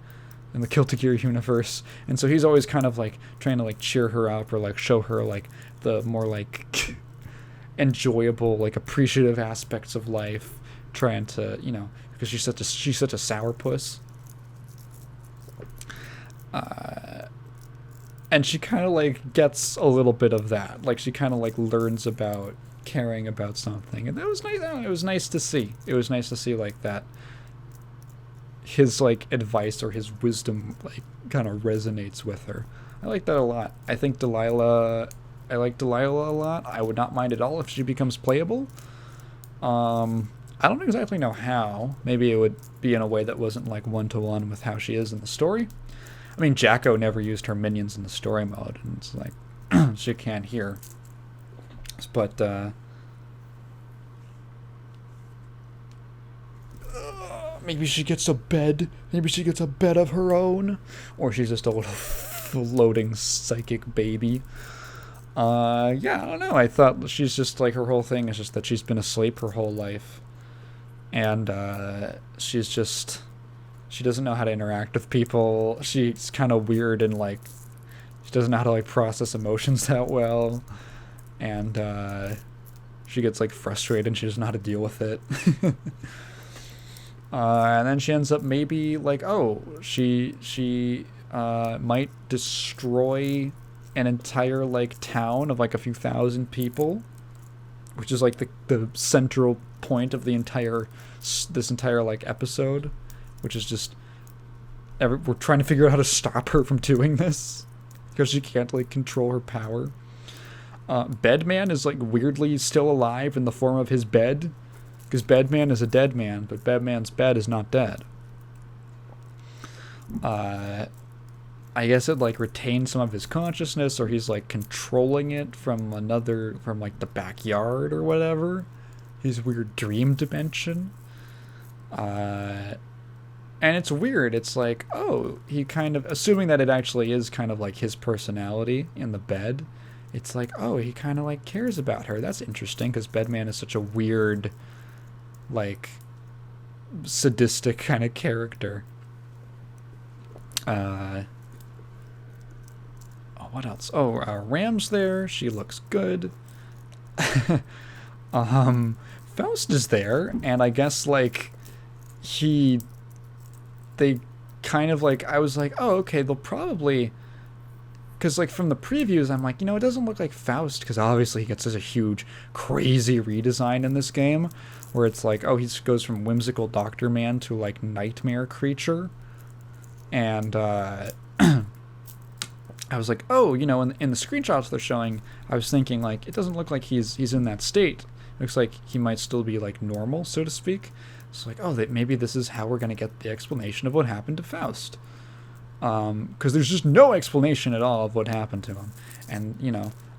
in the Guilty Gear universe, and so he's always kind of like trying to like cheer her up or like show her like the more like enjoyable, like appreciative aspects of life, trying to, you know, because she's such a sourpuss. And she kind of like gets a little bit of that. Like she kind of like learns about caring about something, and that was nice. It was nice to see. It was nice to see like that. His like advice or his wisdom like kind of resonates with her. I like that a lot. I like Delilah a lot. I would not mind at all if she becomes playable. I don't exactly know how. Maybe it would be in a way that wasn't like one-to-one with how she is in the story. I mean, Jacko never used her minions in the story mode, and it's like she can't hear. But maybe she gets a bed. Maybe she gets a bed of her own, or she's just a little floating psychic baby. Yeah, I don't know. I thought she's just like, her whole thing is just that she's been asleep her whole life, and she doesn't know how to interact with people. She's kind of weird, and like she doesn't know how to like process emotions that well, and she gets like frustrated and she doesn't know how to deal with it. And then she ends up maybe like, she might destroy an entire like town of like a few thousand people, which is like the central point of this entire like episode, which is just we're trying to figure out how to stop her from doing this because she can't like control her power. Bedman is like weirdly still alive in the form of his bed, because Bedman is a dead man, but Bedman's bed is not dead. I guess it like retains some of his consciousness, or he's like controlling it from like the backyard or whatever. His weird dream dimension. And it's weird. It's like, he kind of, assuming that it actually is kind of like his personality in the bed, it's like, he kind of like cares about her. That's interesting, because Bedman is such a weird, like, sadistic kind of character. What else? Ram's there. She looks good. Faust is there, and I guess like they kind of like, I was like, okay, they'll probably, because like from the previews I'm like, it doesn't look like Faust, because obviously he gets such a huge crazy redesign in this game, where it's like, he goes from whimsical Doctor Man to like nightmare creature, and I was like, in the screenshots they're showing, I was thinking like, it doesn't look like he's in that state. It looks like he might still be like normal, so to speak. It's like, maybe this is how we're gonna get the explanation of what happened to Faust. Because there's just no explanation at all of what happened to him. And,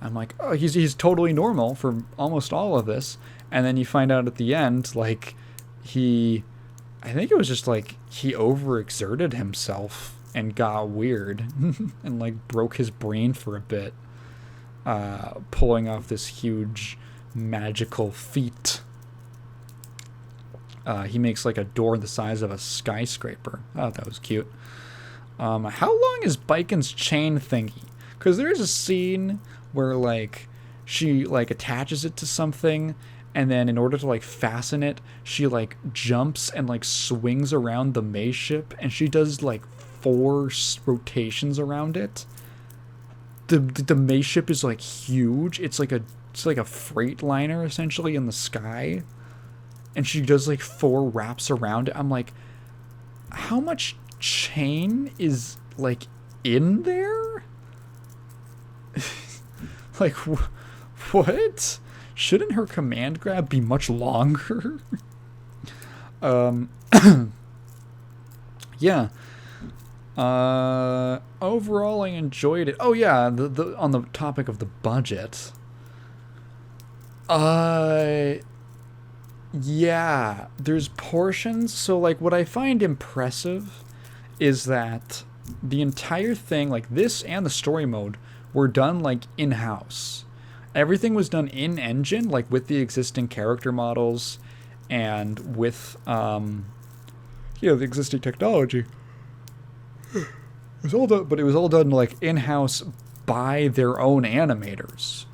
I'm like, he's totally normal for almost all of this. And then you find out at the end, like, I think it was just like, he overexerted himself and got weird and like broke his brain for a bit, pulling off this huge magical feat. He makes like a door the size of a skyscraper. Oh, that was cute. How long is Baiken's chain thingy? Because there's a scene where like she like attaches it to something, and then in order to like fasten it, she like jumps and like swings around the maze ship, and she does like 4 rotations around it. The maze ship is like huge. It's like a freight liner essentially in the sky, and she does like 4 wraps around it. I'm like, how much chain is like in there? Like, what? Shouldn't her command grab be much longer? Yeah. Overall, I enjoyed it. Oh yeah, the on the topic of the budget. Uh, yeah, there's portions. So like, what I find impressive is that the entire thing, like this and the story mode, were done like in house. Everything was done in engine, like with the existing character models, and with the existing technology. It was all done, but it was all done like in house by their own animators.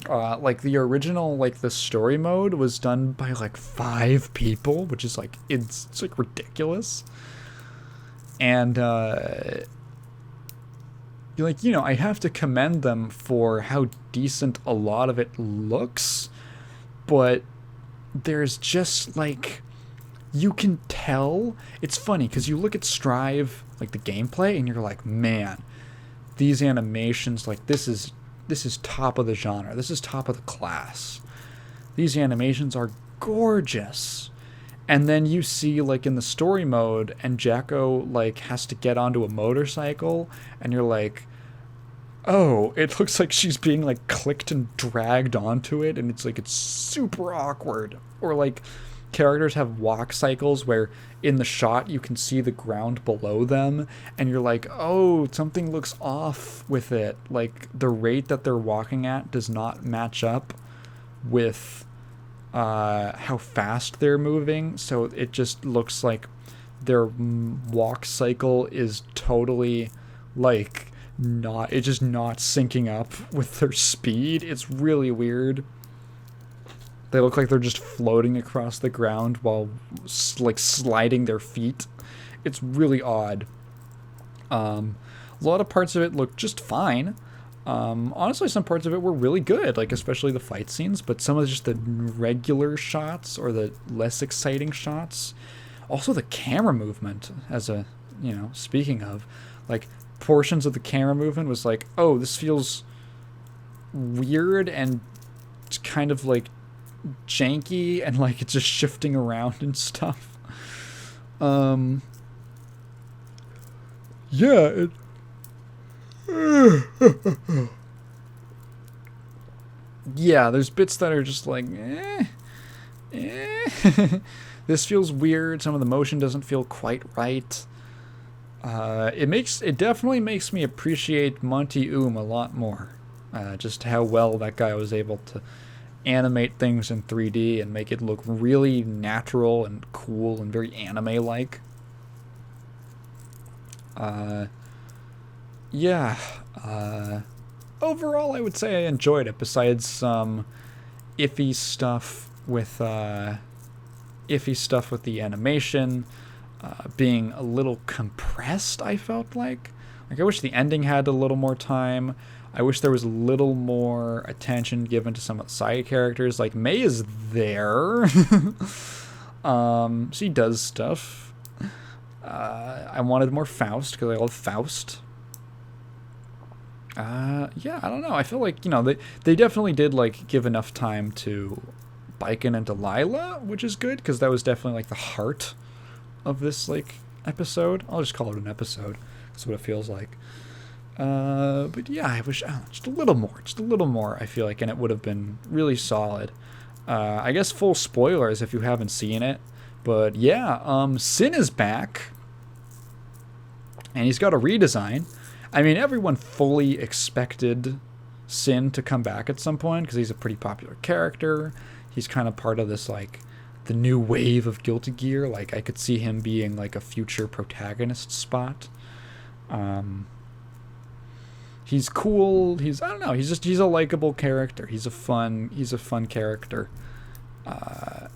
Like the original, like the story mode was done by like 5 people, which is like it's like ridiculous. And like I have to commend them for how decent a lot of it looks, but there's just like you can tell. It's funny because you look at Strive, like the gameplay, and you're like, man, these animations, like this is top of the genre. This is top of the class. These animations are gorgeous. And then you see like in the story mode, and Jacko like has to get onto a motorcycle, and you're like, oh, it looks like she's being like clicked and dragged onto it, and it's super awkward. Or like characters have walk cycles where in the shot you can see the ground below them, and you're like, oh, something looks off with it. Like the rate that they're walking at does not match up with how fast they're moving, so it just looks like their walk cycle is totally like it's just not syncing up with their speed. It's really weird. They look like they're just floating across the ground while like sliding their feet. It's really odd. A lot of parts of it look just fine. Honestly, some parts of it were really good, like especially the fight scenes, but some of just the regular shots or the less exciting shots. Also the camera movement, speaking of, like portions of the camera movement was like, oh, this feels weird and kind of like janky and like it's just shifting around and stuff. Yeah, yeah, there's bits that are just like, this feels weird. Some of the motion doesn't feel quite right. It definitely makes me appreciate Monty a lot more. Just how well that guy was able to animate things in 3D and make it look really natural and cool and very anime-like. Yeah. Overall, I would say I enjoyed it. Besides some iffy stuff with the animation being a little compressed. I felt like I wish the ending had a little more time. I wish there was a little more attention given to some of the side characters. Like May is there. She does stuff. I wanted more Faust because I love Faust. Yeah, I don't know. I feel like, they definitely did like give enough time to Biken and Delilah, which is good because that was definitely like the heart of this like episode. I'll just call it an episode. That's what it feels like. But yeah, I wish just a little more. I feel like, and it would have been really solid. I guess full spoilers if you haven't seen it, but yeah, Sin is back, and he's got a redesign. I mean, everyone fully expected Sin to come back at some point because he's a pretty popular character. He's kind of part of this like the new wave of Guilty Gear. Like I could see him being like a future protagonist spot. He's cool. I don't know. He's a likable character. He's a fun character.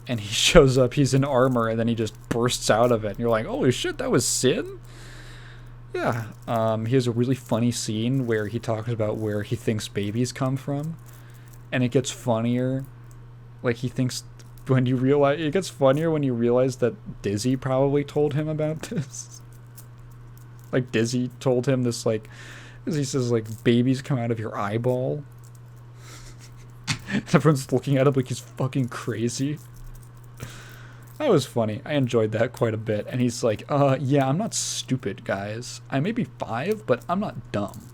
And he shows up. He's in armor, and then he just bursts out of it. And you're like, holy shit, that was Sin? Yeah. He has a really funny scene where he talks about where he thinks babies come from, and it gets funnier. Like he thinks it gets funnier when you realize that Dizzy probably told him about this. Like Dizzy told him this, like. He says, like, babies come out of your eyeball. Everyone's looking at him like he's fucking crazy. That was funny. I enjoyed that quite a bit. And he's like, yeah, I'm not stupid, guys. I may be 5, but I'm not dumb.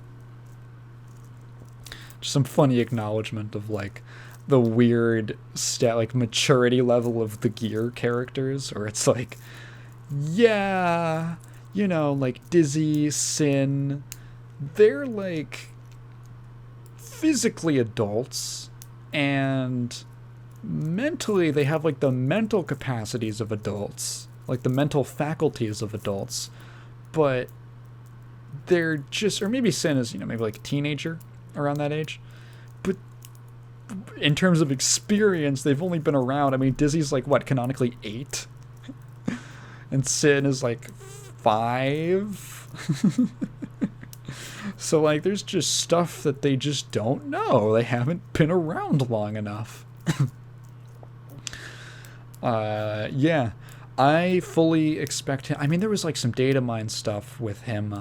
Just some funny acknowledgement of, like, the weird like maturity level of the Gear characters, or it's like, yeah, you know, like Dizzy, Sin, they're like physically adults, and mentally they have like the mental capacities of adults, like the mental faculties of adults, but they're just, or maybe Sin is, you know, maybe like a teenager around that age, but in terms of experience, they've only been around. I mean, Dizzy's like, what, canonically 8? And Sin is like 5? So, like, there's just stuff that they just don't know. They haven't been around long enough. Yeah. I fully expect him. I mean, there was like some data mine stuff with him.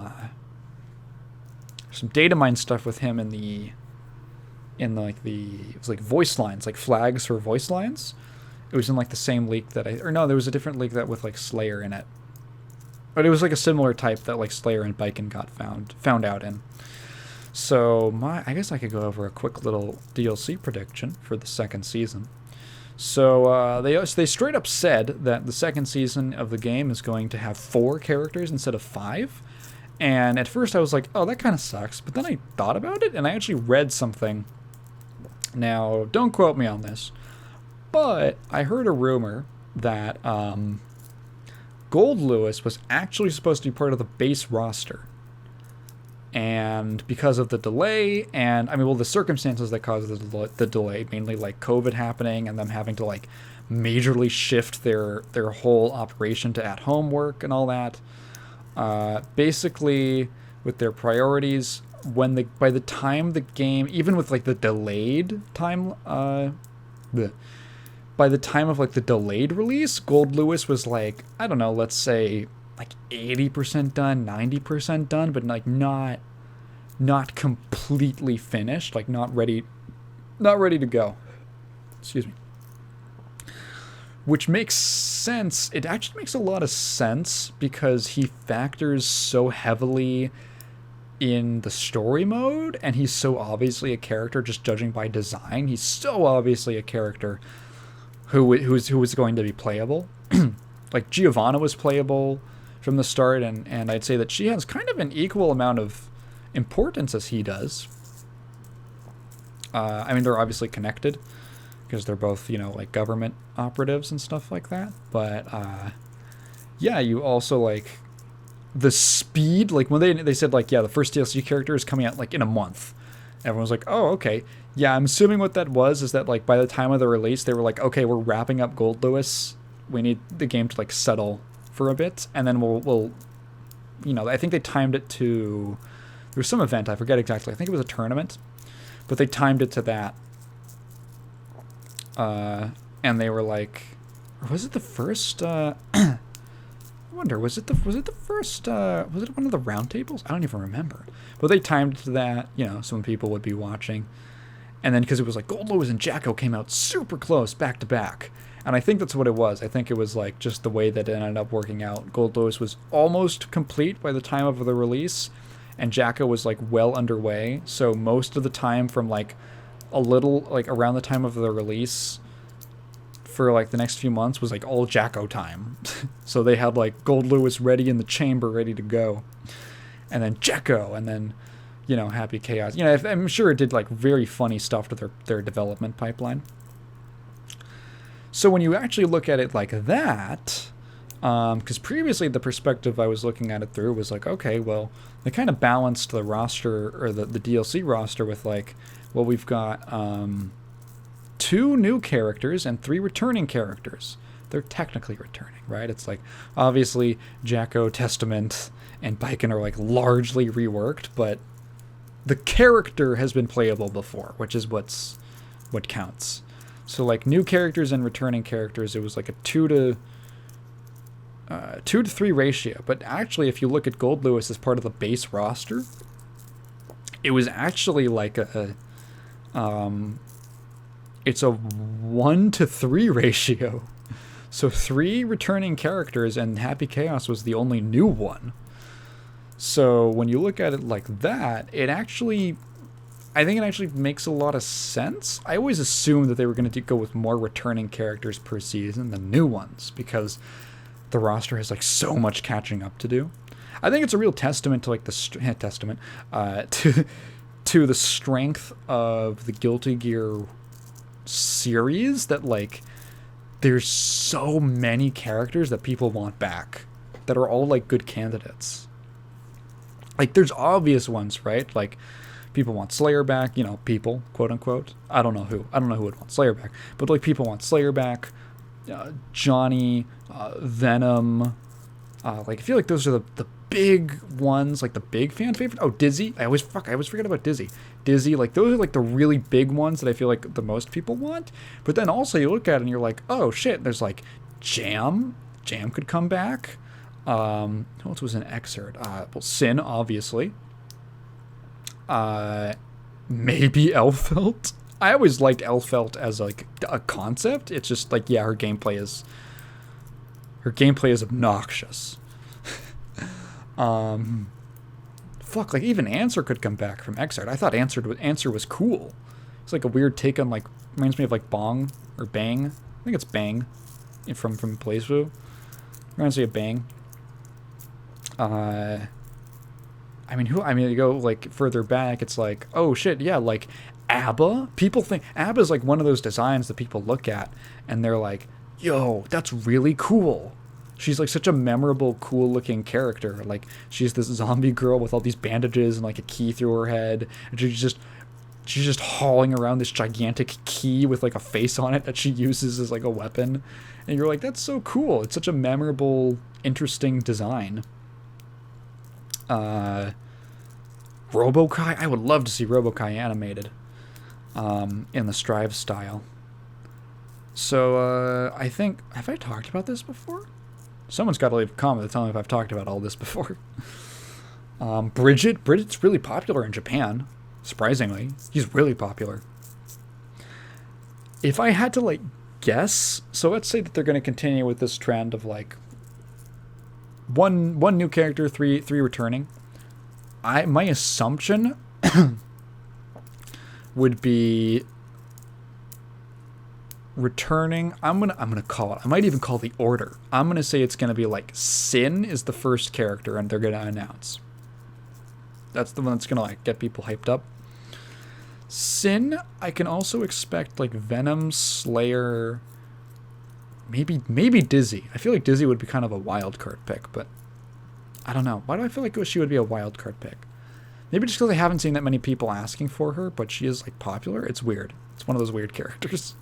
In like it was like voice lines, like flags for voice lines. It was in like the same leak that there was a different leak that with like Slayer in it, but it was like a similar type that like Slayer and Biken got found out in. So I guess I could go over a quick little DLC prediction for the second season. So they straight up said that the second season of the game is going to have 4 characters instead of 5. And at first I was like, oh, that kind of sucks. But then I thought about it, and I actually read something. Now, don't quote me on this, but I heard a rumor that Gold Lewis was actually supposed to be part of the base roster. And because of the delay, and I mean, well, the circumstances that caused the delay, mainly like COVID happening and them having to like majorly shift their whole operation to at-home work and all that, basically with their priorities, by the time the game, even with like the delayed time, by the time of like the delayed release, Gold Lewis was like, I don't know, let's say like 80% done, 90% done, but like not completely finished, like not ready to go. Excuse me. Which makes sense. It actually makes a lot of sense because he factors so heavily in the story mode, and he's so obviously a character, just judging by design, he's so obviously a character who was going to be playable. Like Giovanna was playable from the start, and I'd say that she has kind of an equal amount of importance as he does. I mean, they're obviously connected because they're both, you know, like government operatives and stuff like that. But yeah, you also like the speed. Like when they said like, yeah, the first DLC character is coming out like in a month. Everyone was like, oh, okay. Yeah, I'm assuming what that was is that like by the time of the release, they were like, okay, we're wrapping up Gold Lewis. We need the game to like settle for a bit, and then we'll you know, I think they timed it to, there was some event, I forget exactly. I think it was a tournament, but they timed it to that. And they were like, or was it the first? I wonder, was it one of the roundtables? I don't even remember. But they timed it to that, you know, so when people would be watching, and then because it was like Gold Lewis and Jacko came out super close back to back. And I think that's what it was. I think it was like just the way that it ended up working out. Gold Lewis was almost complete by the time of the release, and Jacko was like well underway. So most of the time from like a little, like around the time of the release for like the next few months was like all Jacko time. So they had like Gold Lewis ready in the chamber, ready to go. And then Jacko, and then, you know, Happy Chaos. You know, I'm sure it did like very funny stuff to their development pipeline. So when you actually look at it like that, because previously the perspective I was looking at it through was like, okay, well, they kind of balanced the roster, or the DLC roster with like, well, we've got 2 new characters and 3 returning characters. They're technically returning, right? It's like, obviously, Jacko, Testament, and Biken are like largely reworked, but the character has been playable before, which is what counts. So like new characters and returning characters, it was like a 2 to 3 ratio. But actually, if you look at Gold Lewis as part of the base roster, it was actually like it's a 1 to 3 ratio. So 3 returning characters, and Happy Chaos was the only new one. So when you look at it like that, I think it actually makes a lot of sense. I always assumed that they were going to go with more returning characters per season than new ones, because the roster has like so much catching up to do. I think it's a real testament to like the to the strength of the Guilty Gear series that like there's so many characters that people want back that are all like good candidates. Like there's obvious ones, right? Like people want Slayer back, you know, people, quote unquote. I don't know who would want Slayer back, but like people want Slayer back, Johnny, Venom. Like I feel like those are the big ones, like the big fan favorite. Oh, Dizzy. I always forget about Dizzy. Dizzy, like those are like the really big ones that I feel like the most people want. But then also you look at it and you're like, oh shit, there's like Jam. Jam could come back. Who else was an excerpt? Well, Sin, obviously. Maybe Elfelt. I always liked Elfelt as like a concept. It's just like, yeah, her gameplay is obnoxious. Fuck, like even Answer could come back from Exart. I thought Answer was cool. It's like a weird take on like, reminds me of like Bong or Bang. I think it's Bang from PlayStation. Reminds me of Bang. I mean, you go like further back, it's like, oh shit, yeah, like ABBA. People think ABBA is like one of those designs that people look at and they're like, yo, that's really cool. She's like such a memorable, cool looking character. Like she's this zombie girl with all these bandages and like a key through her head. And she's just hauling around this gigantic key with like a face on it that she uses as like a weapon. And you're like, that's so cool. It's such a memorable, interesting design. Robokai. I would love to see Robokai animated in the Strive style. So I think, have I talked about this before? Someone's got to leave a comment to tell me if I've talked about all this before. Bridget's really popular in Japan, surprisingly. He's really popular. If I had to like guess, so let's say that they're going to continue with this trend of like one new character, three returning. My assumption would be returning. I'm gonna call it. I might even call the order. I'm gonna say it's gonna be like Sin is the first character, and they're gonna announce. That's the one that's gonna like get people hyped up. Sin, I can also expect like Venom, Slayer, maybe Dizzy. I feel like Dizzy would be kind of a wild card pick, but I don't know. Why do I feel like she would be a wild card pick? Maybe just because I haven't seen that many people asking for her, but she is like popular. It's weird. It's one of those weird characters.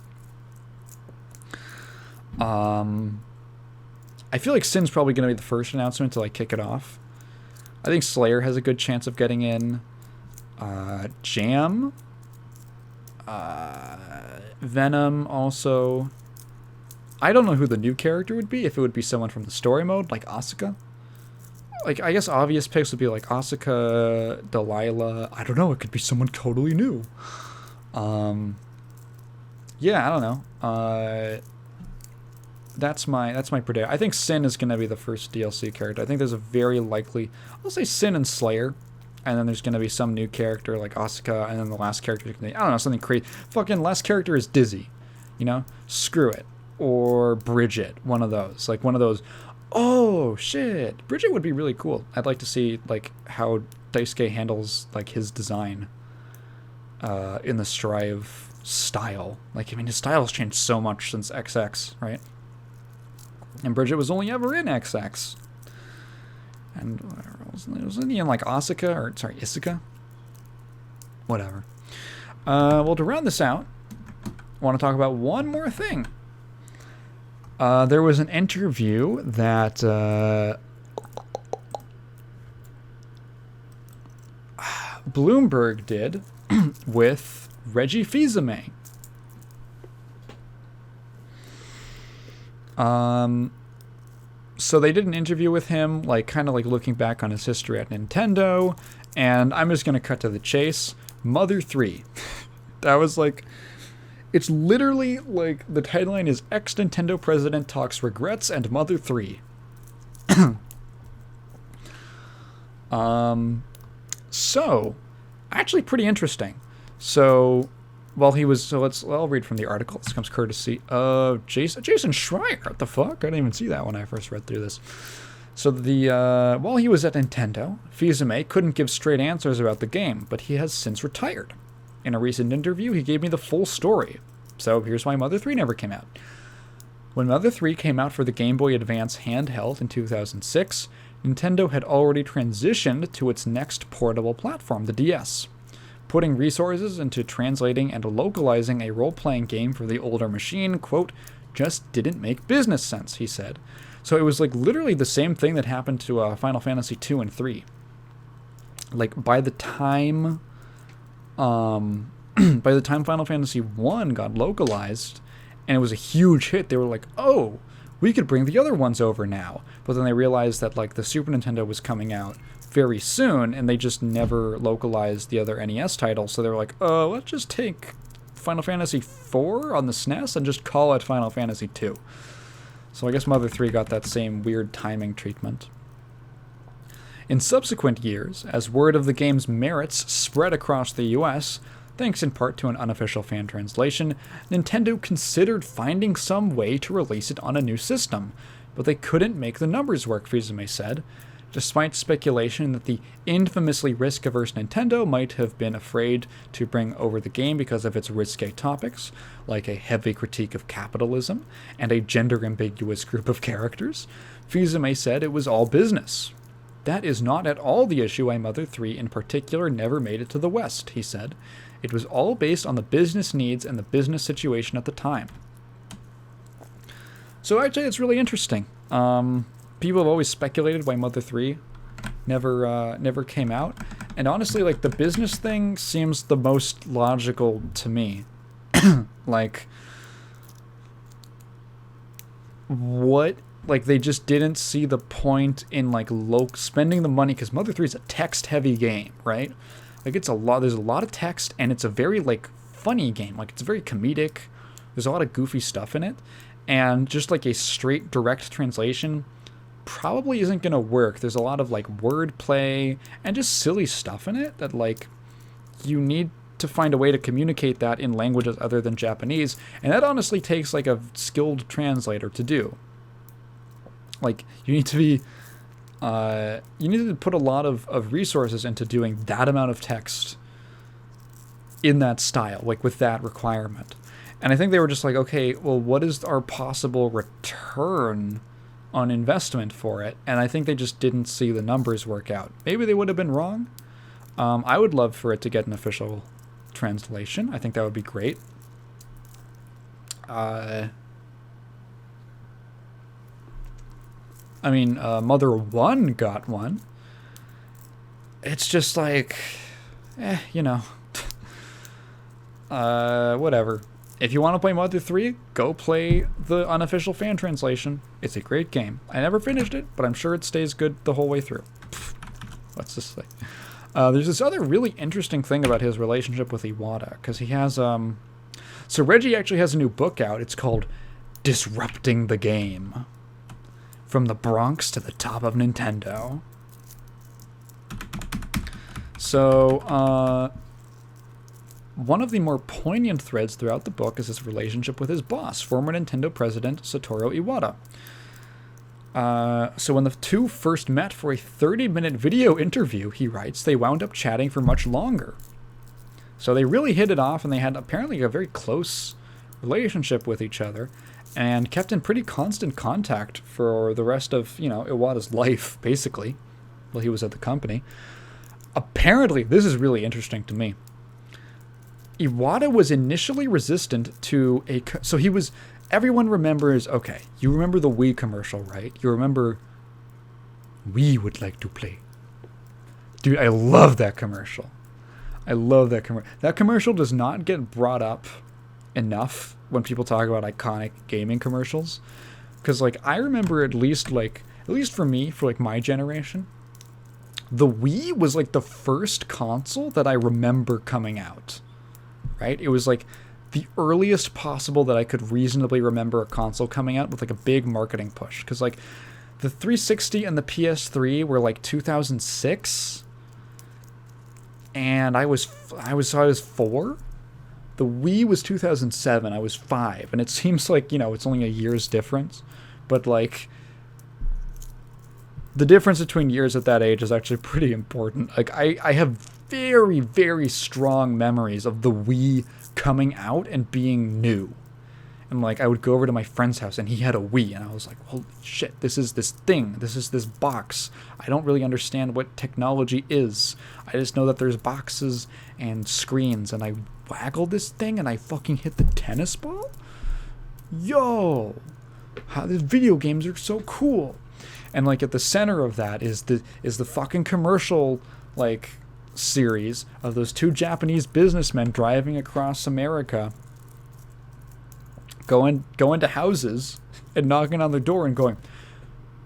I feel like Sin's probably going to be the first announcement to like kick it off. I think Slayer has a good chance of getting in. Jam. Venom also. I don't know who the new character would be, if it would be someone from the story mode, like Asuka. Like, I guess obvious picks would be like Asuka, Delilah. I don't know, it could be someone totally new. Yeah, I don't know. That's my prediction. I think Sin is going to be the first DLC character. I think there's a very likely, I'll say Sin and Slayer, and then there's going to be some new character like Asuka, and then the last character is going to be, I don't know, something crazy. Fucking last character is Dizzy, you know? Screw it. Or Bridget, one of those. Like one of those, oh shit, Bridget would be really cool. I'd like to see like how Daisuke handles like his design in the Strive style. Like, I mean, his style has changed so much since XX, right? And Bridget was only ever in XX. And wasn't he in like Isuka? Whatever. Well, to round this out, I want to talk about one more thing. There was an interview that Bloomberg did with Reggie Fils-Aimé. So they did an interview with him, like kind of like looking back on his history at Nintendo, and I'm just gonna cut to the chase. Mother 3. That was like, It's literally like the tagline is ex-Nintendo president talks regrets and Mother 3. So, actually pretty interesting. So, I'll read from the article. This comes courtesy of Jason Schreier. What the fuck? I didn't even see that when I first read through this. So while he was at Nintendo, Fils-Aimé couldn't give straight answers about the game, but he has since retired. In a recent interview, he gave me the full story. So here's why Mother 3 never came out. When Mother 3 came out for the Game Boy Advance handheld in 2006, Nintendo had already transitioned to its next portable platform, the DS. Putting resources into translating and localizing a role-playing game for the older machine, quote, just didn't make business sense, he said. So it was like literally the same thing that happened to Final Fantasy 2 and 3. Like by the time Final Fantasy 1 got localized and it was a huge hit, they were like, "Oh, we could bring the other ones over now." But then they realized that like the Super Nintendo was coming out very soon and they just never localized the other NES titles. So they were like, "Oh, let's just take Final Fantasy 4 on the SNES and just call it Final Fantasy 2. So I guess Mother 3 got that same weird timing treatment. In subsequent years, as word of the game's merits spread across the US, thanks in part to an unofficial fan translation, Nintendo considered finding some way to release it on a new system, but they couldn't make the numbers work, Fils-Aimé said. Despite speculation that the infamously risk-averse Nintendo might have been afraid to bring over the game because of its risque topics, like a heavy critique of capitalism and a gender-ambiguous group of characters, Fils-Aimé said it was all business. That is not at all the issue why Mother 3 in particular never made it to the West, he said. It was all based on the business needs and the business situation at the time. So actually it's really interesting. People have always speculated why Mother 3 never came out. And honestly, like, the business thing seems the most logical to me. Like, what? Like, they just didn't see the point in, like, spending the money, because Mother 3 is a text-heavy game, right? Like, there's a lot of text, and it's a very, like, funny game. Like, it's very comedic. There's a lot of goofy stuff in it. And just, like, a straight, direct translation probably isn't going to work. There's a lot of, like, wordplay and just silly stuff in it that, like, you need to find a way to communicate that in languages other than Japanese. And that honestly takes, like, a skilled translator to do. Like, you need to put a lot of resources into doing that amount of text in that style, like with that requirement. And I think they were just like, okay, well, what is our possible return on investment for it? And I think they just didn't see the numbers work out. Maybe they would have been wrong. I would love for it to get an official translation. I think that would be great. Mother 1 got one. It's just like, whatever. If you want to play Mother 3, go play the unofficial fan translation. It's a great game. I never finished it, but I'm sure it stays good the whole way through. What's this thing? There's this other really interesting thing about his relationship with Iwata, because he has, so Reggie actually has a new book out. It's called Disrupting the Game. From the Bronx to the top of Nintendo. So, one of the more poignant threads throughout the book is his relationship with his boss, former Nintendo president Satoru Iwata. So when the two first met for a 30-minute video interview, he writes, they wound up chatting for much longer. So they really hit it off, and they had apparently a very close relationship with each other, and kept in pretty constant contact for the rest of, Iwata's life, basically, while he was at the company. Apparently, this is really interesting to me. Iwata was initially resistant to everyone remembers, okay, you remember the Wii commercial, right? You remember, we would like to play. Dude, I love that commercial. That commercial does not get brought up enough when people talk about iconic gaming commercials, because like I remember at least for me, for like my generation, the Wii was like the first console that I remember coming out, right? It was like the earliest possible that I could reasonably remember a console coming out with like a big marketing push. Because like the 360 and the PS3 were like 2006, and I was 4. The Wii was 2007. I was 5, and it seems like, you know, it's only a year's difference, but like the difference between years at that age is actually pretty important. Like I have very, very strong memories of the Wii coming out and being new. And like I would go over to my friend's house and he had a Wii, and I was like, holy shit, this is this thing. This is this box. I don't really understand what technology is. I just know that there's boxes and screens, and I waggle this thing and I fucking hit the tennis ball? Yo! How these video games are so cool. And like at the center of that is the fucking commercial like series of those 2 Japanese businessmen driving across America, going to houses and knocking on the door and going,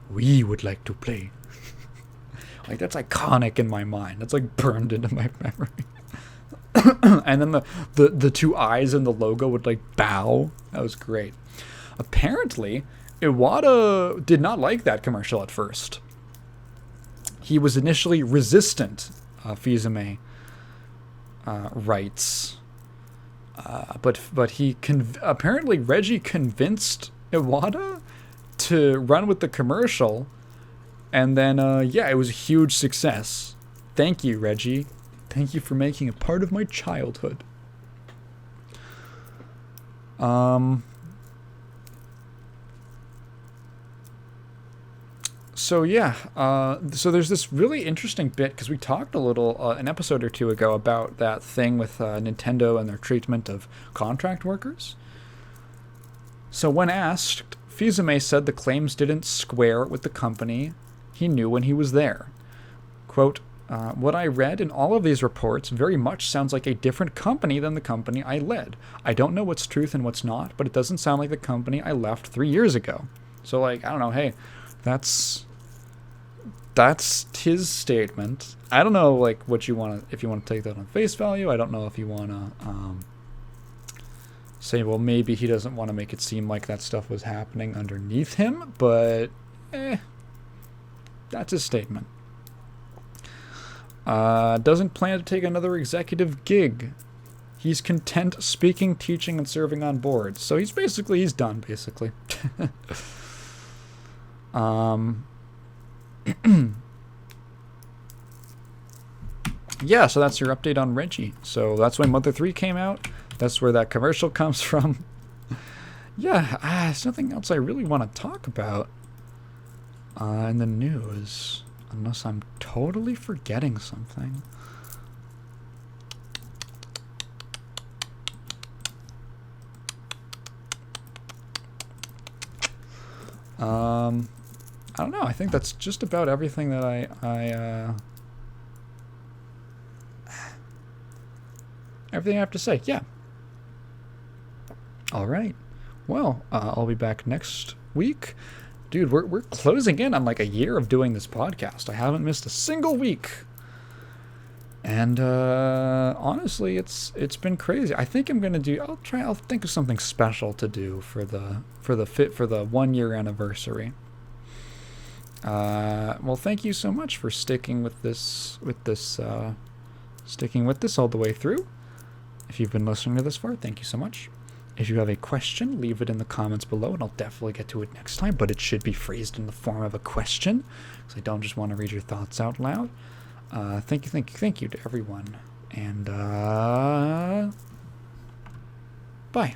"We would like to play." Like that's iconic in my mind. That's like burned into my memory. And then the 2 eyes in the logo would like bow. That was great. Apparently, Iwata did not like that commercial at first. He was initially resistant, Fizeme writes. But he apparently Reggie convinced Iwata to run with the commercial, and then yeah, it was a huge success. Thank you, Reggie. Thank you for making a part of my childhood. So yeah, so there's this really interesting bit, because we talked a little an episode or 2 ago about that thing with Nintendo and their treatment of contract workers. So when asked, Fizeme said the claims didn't square with the company he knew when he was there. Quote, what I read in all of these reports very much sounds like a different company than the company I led. I don't know what's truth and what's not, but it doesn't sound like the company I left 3 years ago. So like, I don't know, hey, that's his statement. I don't know, like, what you want to, if you want to take that on face value. I don't know if you want to say, well, maybe he doesn't want to make it seem like that stuff was happening underneath him, but that's his statement. Doesn't plan to take another executive gig. He's content speaking, teaching, and serving on boards. So he's done, basically. Yeah, so that's your update on Reggie. So that's when Mother 3 came out. That's where that commercial comes from. Yeah, there's nothing else I really want to talk about in the news, unless I'm totally forgetting something. I don't know. I think that's just about everything that everything I have to say. Yeah. All right. Well, I'll be back next week. Dude, we're closing in on like a year of doing this podcast. I haven't missed a single week. And honestly, it's been crazy. I think I'm gonna do. I'll think of something special to do for the 1 year anniversary. Well, thank you so much for sticking with this all the way through. If you've been listening to this far, thank you so much. If you have a question, leave it in the comments below, and I'll definitely get to it next time. But it should be phrased in the form of a question, because I don't just want to read your thoughts out loud. Thank you to everyone, and bye.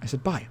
I said bye.